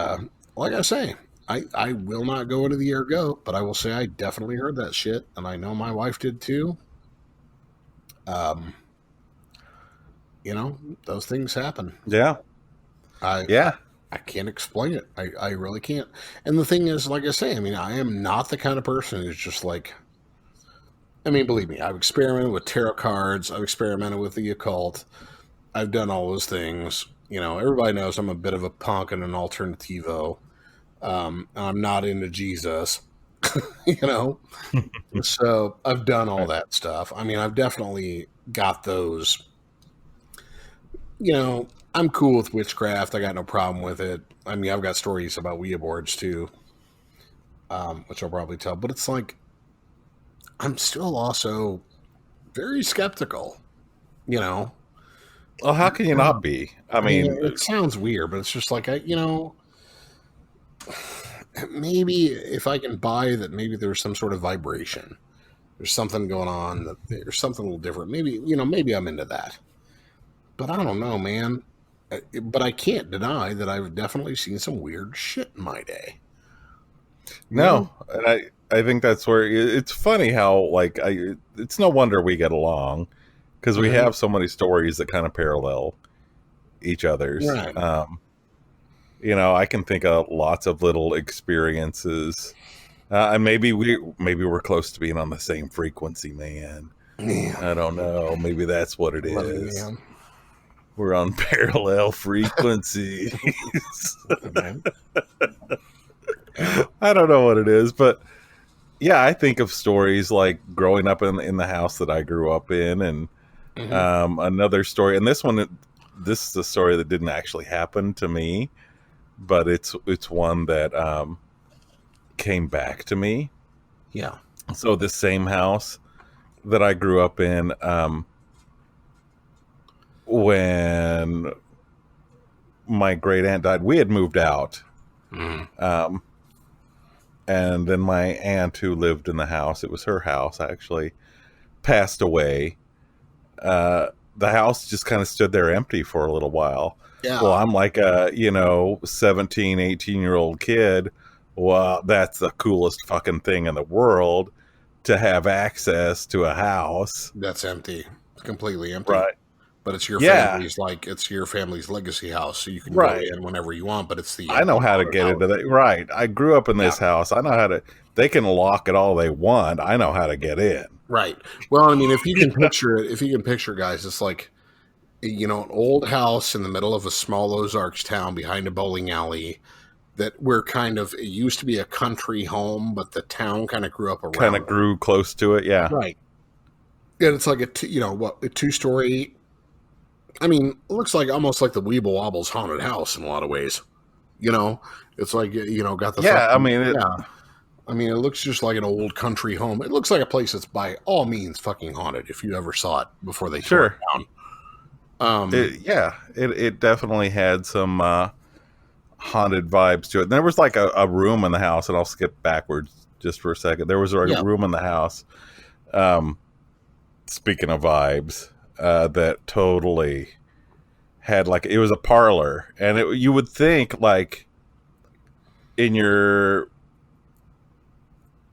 like I say, I will not go into the air goat, but I will say I definitely heard that shit. And I know my wife did too. Those things happen. Yeah. I can't explain it. I really can't. And the thing is, like I say, I mean, I am not the kind of person who's just like, I mean, believe me, I've experimented with tarot cards. I've experimented with the occult. I've done all those things. Everybody knows I'm a bit of a punk and an alternativo. I'm not into Jesus, So I've done all that stuff. I mean, I've definitely got those, I'm cool with witchcraft. I got no problem with it. I mean, I've got stories about Ouija boards too, which I'll probably tell. But it's like, I'm still also very skeptical, Well, how can you not be? I mean, it sounds weird, but it's just like, maybe if I can buy that, maybe there's some sort of vibration. There's something going on, that there's something a little different. Maybe, maybe I'm into that. But I don't know, man. But I can't deny that I've definitely seen some weird shit in my day. No, and I think that's where it's funny how it's no wonder we get along because we have so many stories that kind of parallel each other's. Right. I can think of lots of little experiences, and maybe we're close to being on the same frequency, man. Yeah. I don't know. Maybe that's what it is. We're on parallel frequencies. I don't know what it is, but yeah, I think of stories like growing up in the house that I grew up in, and another story. And this is a story that didn't actually happen to me, but it's one that came back to me. Yeah. So the same house that I grew up in, when my great aunt died, we had moved out. Mm. And then my aunt, who lived in the house, it was her house actually, passed away. The house just kind of stood there empty for a little while. Yeah. Well, I'm like a 17, 18-year-old kid. Well, that's the coolest fucking thing in the world, to have access to a house That's empty. It's completely empty. right. But it's your Yeah. family's, like, it's your family's legacy house, so you can Right. go in whenever you want, but it's the I know how to get into that. Right. I grew up in this house. I know how to. They can lock it all they want. I know how to get in. Right. Well, I mean, if you can picture it, guys, it's like, an old house in the middle of a small Ozarks town behind a bowling alley that it used to be a country home, but the town kind of grew up around Kind of grew close to it. Yeah. Right. And it's like a 2-story. I mean, it looks like almost like the Weeble Wobble's haunted house in a lot of ways. It's like, got the Yeah. I mean, it looks just like an old country home. It looks like a place that's by all means fucking haunted if you ever saw it before they tore it down. It definitely had some haunted vibes to it. And there was like a room in the house, and I'll skip backwards just for a second. There was a room in the house. Speaking of vibes, that totally had it was a parlor, and you would think, like, in your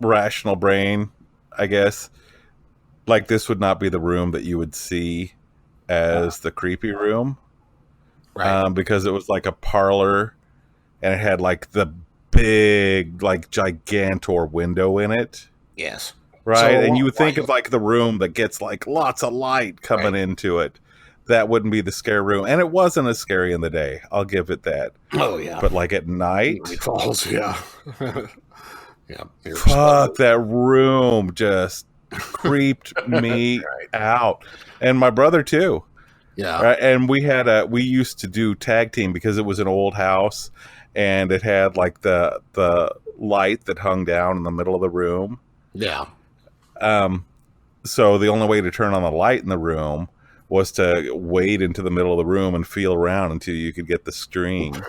rational brain, I guess, like, this would not be the room that you would see as the creepy room, Right. because it was like a parlor, and it had like the big, like, gigantor window in it. Yes. Right. So, and you would think of like the room that gets like lots of light coming into it. That wouldn't be the scare room. And it wasn't as scary in the day. I'll give it that. Oh, yeah. But like at night, Falls, yeah. Yeah. fuck, that room just creeped me out. And my brother too. Yeah. Right. And we used to do tag team because it was an old house, and it had like the light that hung down in the middle of the room. Yeah. So the only way to turn on the light in the room was to wade into the middle of the room and feel around until you could get the string.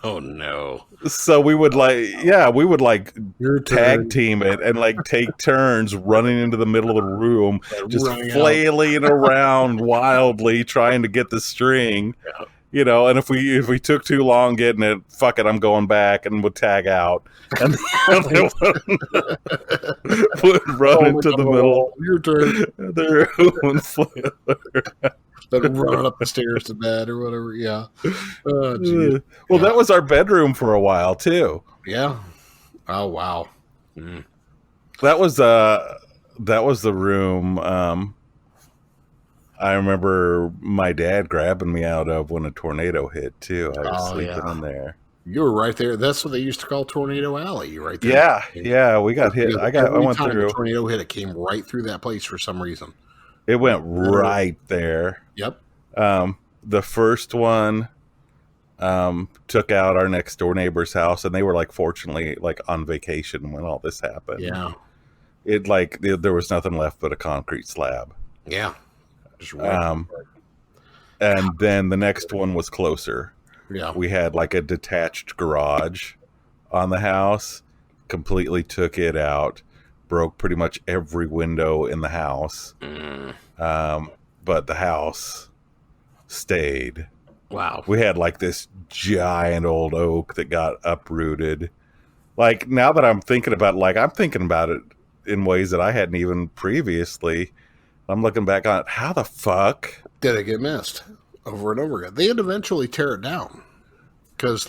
Oh no. So we would Your tag team it and like take turns running into the middle of the room, just flailing around wildly trying to get the string. Yeah. And if we took too long getting it, fuck it, I'm going back, and would tag out. And would run into the middle. Your turn. The room Then running up the stairs to bed or whatever. Yeah. Well, that was our bedroom for a while too. Yeah. Oh wow. Mm. That was the room. I remember my dad grabbing me out of when a tornado hit too. I was sleeping in there. You were right there. That's what they used to call Tornado Alley, right there. Yeah, we got hit. I went through. A tornado hit. It came right through that place for some reason. It went right there. Yep. The first one took out our next door neighbor's house, and they were like, fortunately, like on vacation when all this happened. Yeah. There was nothing left but a concrete slab. Yeah. And then the next one was closer. Yeah. We had like a detached garage on the house, completely took it out, broke pretty much every window in the house. But the house stayed. Wow. We had like this giant old oak that got uprooted. Like, now that I'm thinking about it, I'm thinking about it in ways that I hadn't even previously. I'm looking back on it. How the fuck did it get missed over and over again? They had eventually tear it down because,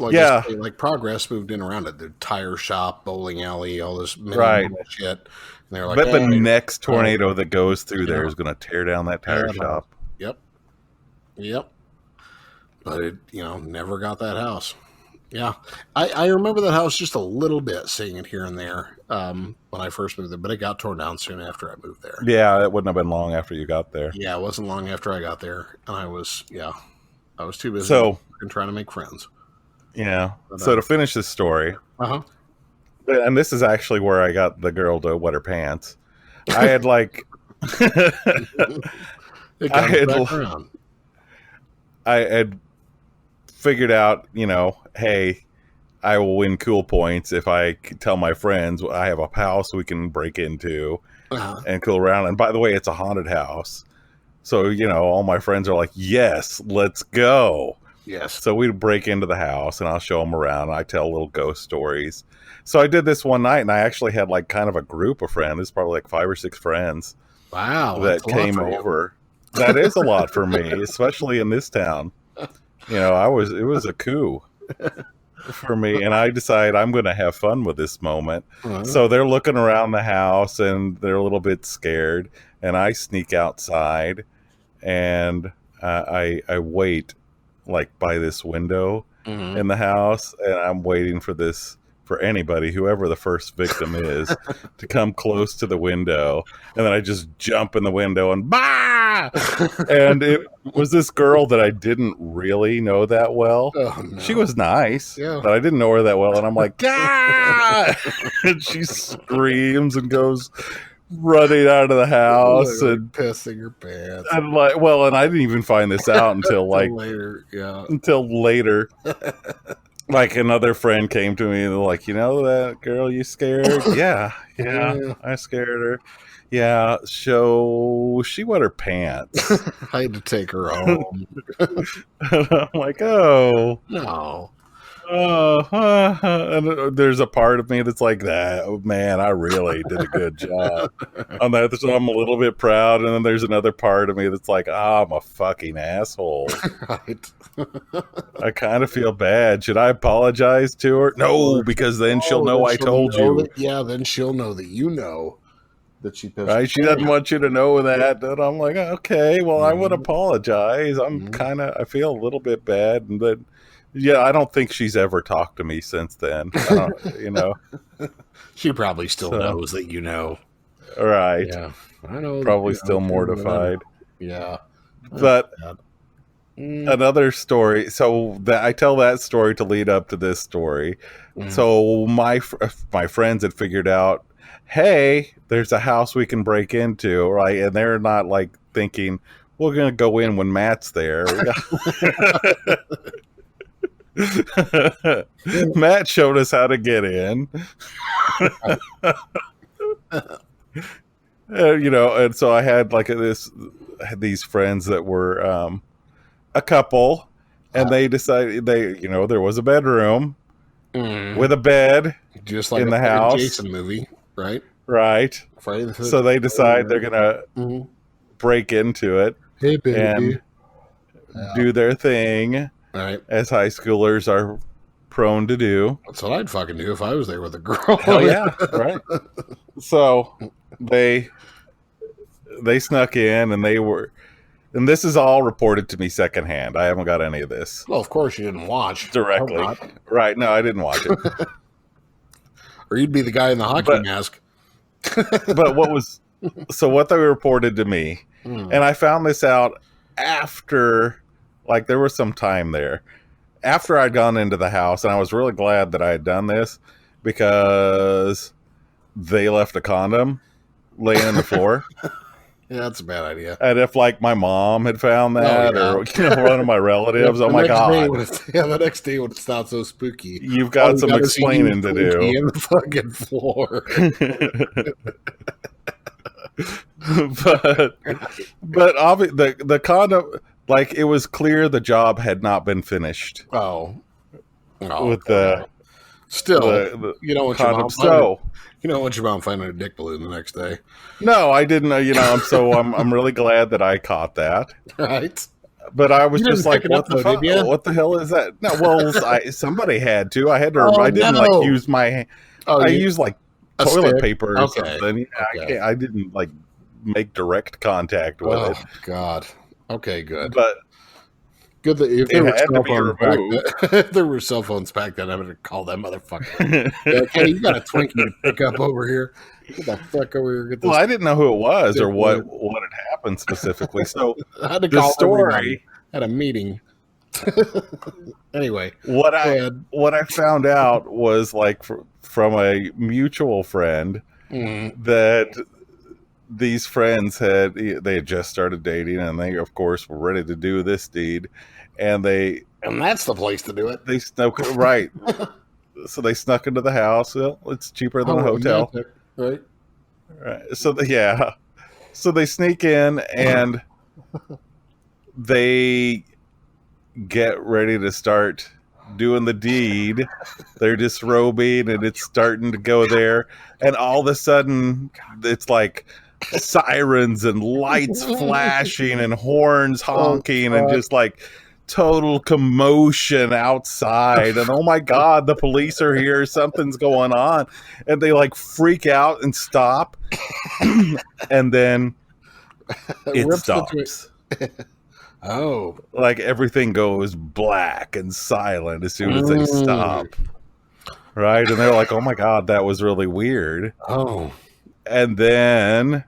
Progress moved in around it. The tire shop, bowling alley, all this shit. And they're like, but the next tornado that goes through there is going to tear down that tire shop. Yep. But it, never got that house. Yeah, I remember that house just a little bit, seeing it here and there when I first moved there, but it got torn down soon after I moved there. Yeah, it wouldn't have been long after you got there. Yeah, it wasn't long after I got there, and I was too busy trying to make friends. Yeah. But, So to finish this story, uh-huh. and this is actually where I got the girl to wet her pants. I had like, It I comes had, back around. I had figured out, hey, I will win cool points if I tell my friends I have a house we can break into Uh-huh. and cool around. And by the way, it's a haunted house. So, all my friends are like, yes, let's go. Yes. So we'd break into the house and I'll show them around. And I tell little ghost stories. So I did this one night and I actually had like kind of a group of friends. It's probably like 5 or 6 friends Wow, that came over. That is a lot for me, especially in this town. It was a coup for me. And I decided I'm going to have fun with this moment. Uh-huh. So they're looking around the house and they're a little bit scared. And I sneak outside and I wait like by this window in the house, and I'm waiting for anybody, whoever the first victim is, to come close to the window, and then I just jump in the window and bah! And it was this girl that I didn't really know that well. Oh, no. She was nice, but I didn't know her that well, and I'm like, ah! And she screams and goes running out of the house and pissing her pants. I'm like, and I didn't even find this out until later. Yeah. Until later. Like another friend came to me and they're like, that girl you scared? Yeah, I scared her. Yeah, so she wet her pants. I had to take her home. I'm like, oh. No. And there's a part of me that's like that. Oh, man, I really did a good job on that. So I'm a little bit proud, and then there's another part of me that's like, I'm a fucking asshole. Right. I kind of feel bad. Should I apologize to her? No, because then she'll know I told you. Then she'll know that you know that she pissed. Right? She doesn't want you to know that. And I'm like, okay, well, I would apologize. I feel a little bit bad, but. Yeah, I don't think she's ever talked to me since then. She probably still knows that you know. Right. Yeah. I know. Probably still mortified. Yeah. But another story. So I tell that story to lead up to this story. So my friends had figured out, hey, there's a house we can break into, right? And they're not like thinking, we're going to go in when Matt's there. Matt showed us how to get in. And so I had like these friends that were a couple, and they decided there was a bedroom with a bed just like in a the house. Jason movie, right? Right. So they decide they're gonna break into it and do their thing. Right. As high schoolers are prone to do. That's what I'd fucking do if I was there with a girl. Hell yeah, right. So they snuck in and and this is all reported to me secondhand. I haven't got any of this. Well, of course you didn't watch. Directly. Right, no, I didn't watch it. Or you'd be the guy in the hockey mask. But what they reported to me, and I found this out after... Like, there was some time there after I'd gone into the house, and I was really glad that I had done this because they left a condom laying on the floor. Yeah, that's a bad idea. And if, like, my mom had found that or, one of my relatives, oh, my God. The next day when it's not so spooky. You've got some explaining to do. In the fucking floor. But obviously, the condom... Like, it was clear the job had not been finished. Oh. With the... Still, you don't want condom. your mom finding a dick balloon the next day. No, I didn't. I'm really glad that I caught that. Right. But I was just like, what the fuck? What the hell is that? No, well, somebody had to. I had to. I didn't use my... I used like toilet paper or something. Yeah, I didn't like make direct contact with it. Oh, God. Okay, good. But good that if there were cell phones back then, I would have called that motherfucker. Hey, you got a Twinkie to pick up over here? Get the fuck over here. Get this. Well, I didn't know who it was or what had happened specifically. So I had to call the story at a meeting. Anyway, what go I ahead. what I found out was like from a mutual friend Mm. that these friends had just started dating, and they of course were ready to do this deed, and And that's the place to do it. they snuck right. So they snuck into the house. Well, it's cheaper than How a hotel, romantic, right? right? Yeah, so they sneak in and they get ready to start doing the deed. They're disrobing and it's starting to go there. And all of a sudden, it's like sirens and lights flashing and horns Oh, honking and fuck. just like total commotion outside. And oh my God, the police are here. Something's going on. And they like freak out and stop. And then it Rips the twig. stops. Oh. Like everything goes black and silent as soon as they Mm. stop. Right? And they're like, oh my God, that was really weird. Oh. And then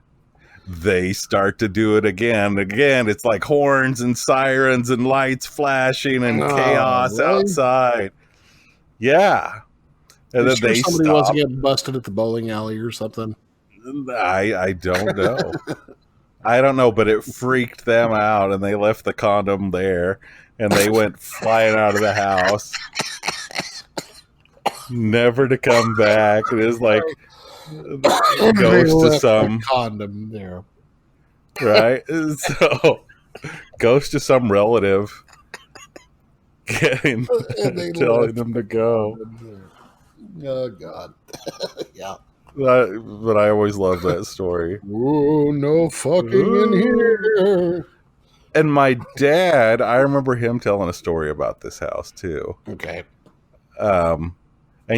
they start to do it again. Again, it's like horns and sirens and lights flashing and Oh, chaos really? outside. Yeah. And You then sure they somebody wasn't stop. getting busted at the bowling alley or something? I don't know. I don't know, but it freaked them out and they left the condom there and they went flying out of the house, never to come back. It is like They goes to left the some condom there. right. So goes to some relative getting And they telling left them to the go. condom there. Oh, God. Yeah. But I always love that story. Whoa, no fucking in here. And my dad, I remember him telling a story about this house too. Okay. And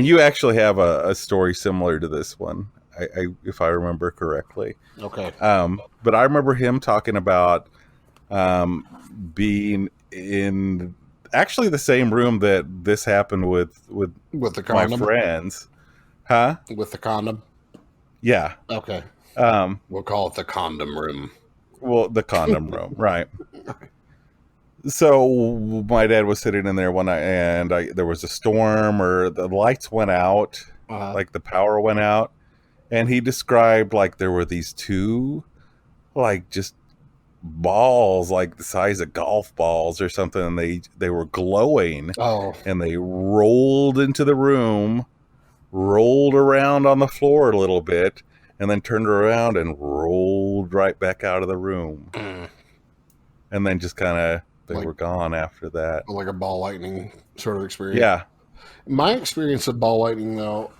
you actually have a story similar to this one, if I remember correctly. Okay. But I remember him talking about being in actually the same room that this happened with With the my condom? friends. Huh? With the condom? Yeah. Okay. Um, We'll call it the condom room. well, the condom room, right? So my dad was sitting in there one night, and there was a storm, or the lights went out, like the power went out, and he described like there were these two, like just balls, like the size of golf balls or something, and they were glowing, Oh. and they rolled into the room, rolled around on the floor a little bit, and then turned around and rolled right back out of the room, and then just kind of. They were gone after that. Like a ball lightning sort of experience. Yeah. My experience of ball lightning, though,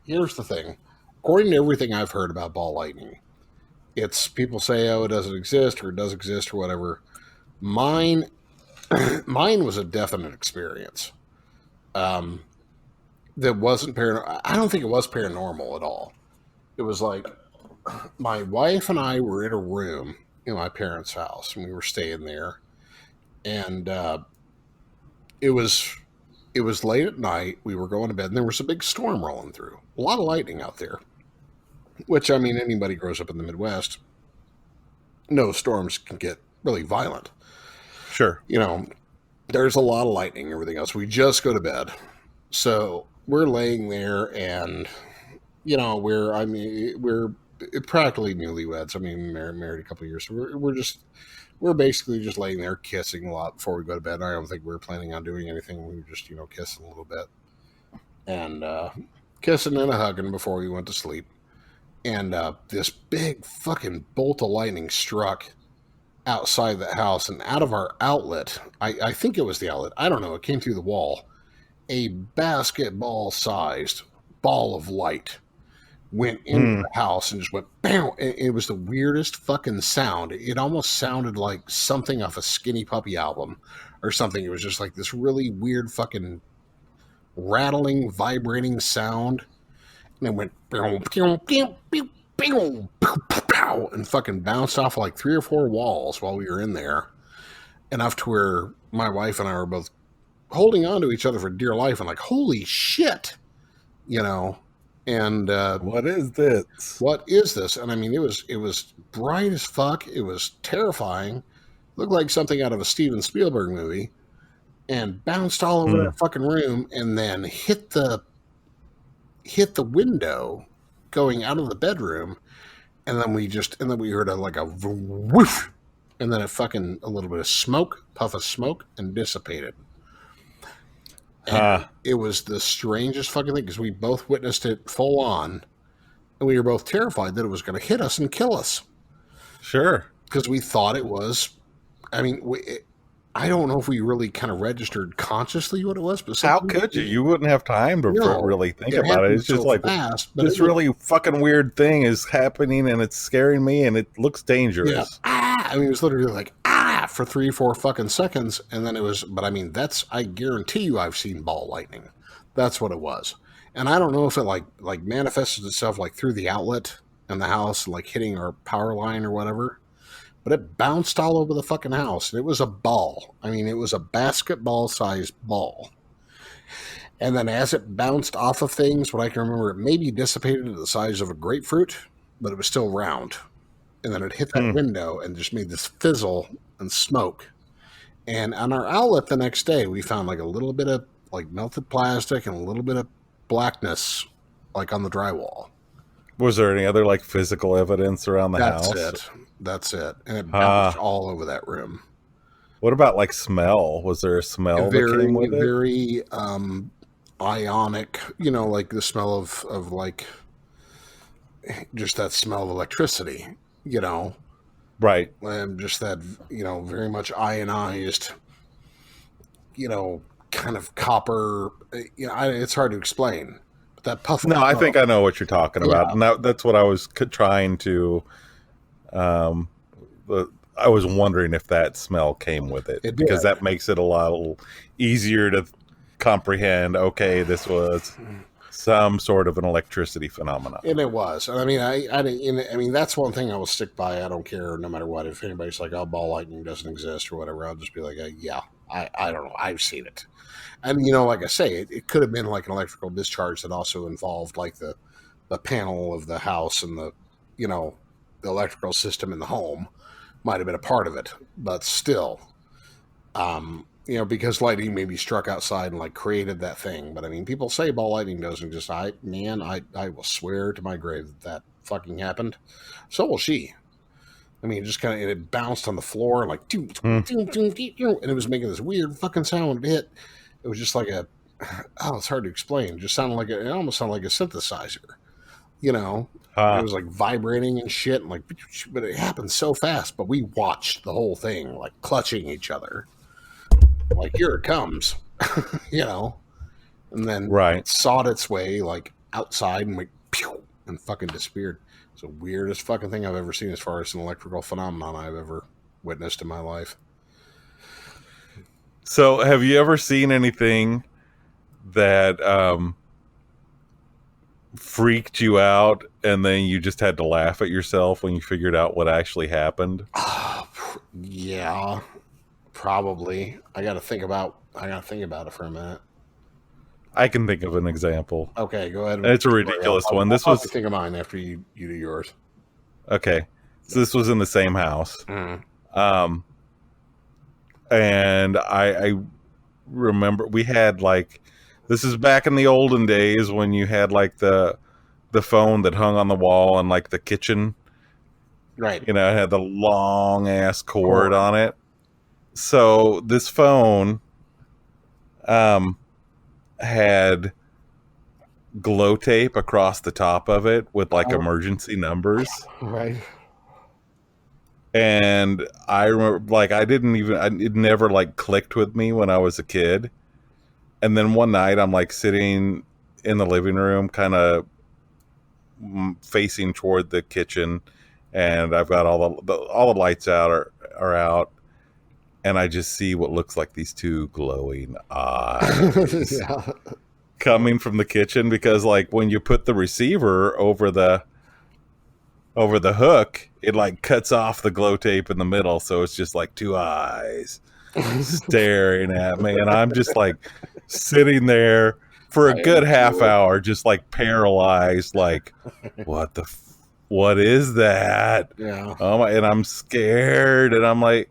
here's the thing. According to everything I've heard about ball lightning, it's people say, oh, it doesn't exist or it does exist or whatever. Mine was a definite experience. That wasn't paranormal. I don't think it was paranormal at all. It was like my wife and I were in a room in my parents' house, and we were staying there, and it was late at night. We were going to bed, and there was a big storm rolling through. A lot of lightning out there, which, I mean, anybody grows up in the Midwest knows storms can get really violent. Sure. You know, there's a lot of lightning and everything else. We just go to bed, so we're laying there, and you know, we're practically newlyweds. I mean, married a couple of years, so we're basically just laying there kissing a lot before we go to bed. I don't think we were planning on doing anything. We were just, you know, kissing a little bit and kissing and hugging before we went to sleep. And this big fucking bolt of lightning struck outside the house, and out of our outlet, I think it was the outlet. I don't know. It came through the wall. A basketball-sized ball of light went into the house and just went bam. It was the weirdest fucking sound. It almost sounded like something off a Skinny Puppy album or something. It was just like this really weird fucking rattling, vibrating sound. And it went and fucking bounced off like 3 or 4 walls while we were in there. Enough to where my wife and I were both holding on to each other for dear life and like, holy shit, you know. And what is this? What is this? And I mean, it was bright as fuck. It was terrifying. looked like something out of a Steven Spielberg movie, and bounced all over that fucking room, and then hit the window going out of the bedroom, and then we heard a whoosh, and then a little bit of smoke, puff of smoke, and dissipated. And it was the strangest fucking thing because we both witnessed it full on, and we were both terrified that it was going to hit us and kill us. Sure. Because we thought it was. I mean, I don't know if we really kind of registered consciously what it was, but how could you? You wouldn't have time to really think about it. It's just like fast, this really fucking weird thing is happening, and it's scaring me, and it looks dangerous. Yeah. I mean, it was literally like for 3-4 fucking seconds, and then it was. But I mean, I guarantee you, I've seen ball lightning. That's what it was, and I don't know if it like manifested itself like through the outlet in the house, like hitting our power line or whatever. But it bounced all over the fucking house. And it was a ball. I mean, it was a basketball-sized ball. And then as it bounced off of things, what I can remember, it maybe dissipated to the size of a grapefruit, but it was still round. And then it hit that window and just made this fizzle and smoke. And on our outlet the next day, we found like a little bit of like melted plastic and a little bit of blackness like on the drywall. Was there any other like physical evidence around the house? That's it. And it bounced all over that room. What about like smell? Was there a smell that came with it? Very ionic, like the smell of like just that smell of electricity, Right. And just that, very much ionized, kind of copper. It's hard to explain. But that puff. No, I think I know what you're talking about. And that's what I was trying to. I was wondering if that smell came with it because that makes it a lot easier to comprehend. Okay, this was some sort of an electricity phenomenon, and it was. And I mean, I mean, that's one thing I will stick by. I don't care, no matter what. If anybody's like, "Oh, ball lightning doesn't exist" or whatever, I'll just be like, "Yeah, I don't know. I've seen it." And like I say, it could have been like an electrical discharge that also involved like the panel of the house and the the electrical system in the home might have been a part of it, but still, because lightning maybe struck outside and like created that thing. But I mean, people say ball lightning doesn't exist. I will swear to my grave that fucking happened. So will she. I mean, it bounced on the floor and like, and it was making this weird fucking sound when it hit. It was just like it's hard to explain. It just sounded like it almost sounded like a synthesizer, It was like vibrating and shit, and like, but it happened so fast. But we watched the whole thing, like clutching each other, like here it comes, and then it sawed its way like outside and like pew, and fucking disappeared. It's the weirdest fucking thing I've ever seen as far as an electrical phenomenon I've ever witnessed in my life. So, have you ever seen anything that freaked you out and then you just had to laugh at yourself when you figured out what actually happened? Yeah, probably. I gotta think about it for a minute. I can think of an example. Okay, go ahead. It's a ridiculous one. This was think of mine after you do yours. Okay, so this was in the same house. And I remember we had like, this is back in the olden days when you had like the phone that hung on the wall in like the kitchen. Right. It had the long ass cord on it. So this phone had glow tape across the top of it with like emergency numbers. Right. And I remember like it never like clicked with me when I was a kid. And then one night I'm like sitting in the living room, kind of facing toward the kitchen, and I've got all the lights are out, and I just see what looks like these two glowing eyes coming from the kitchen, because like when you put the receiver over the hook, it like cuts off the glow tape in the middle, so it's just like two eyes staring at me, and I'm just like sitting there for a good half hour, just like paralyzed, like what is that? Yeah. And I'm scared, and I'm like,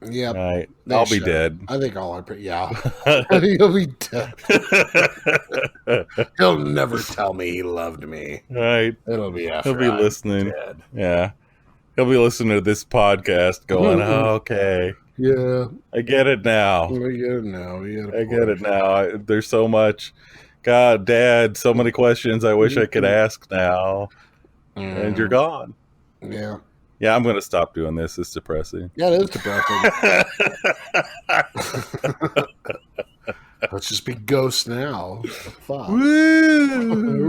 Yep. Right. They I'll be should. dead. I think all yeah. I think he'll be dead. He'll never tell me he loved me. Right. It'll be after He'll be I'm listening. dead. Yeah. He'll be listening to this podcast going, oh, okay. Yeah. I get it now. I get it now. I get it now. There's so much. God, Dad, so many questions I wish I could ask now. And you're gone. Yeah. Yeah, I'm going to stop doing this. It's depressing. Yeah, it is depressing. Let's just be ghosts now. Fuck. Woo!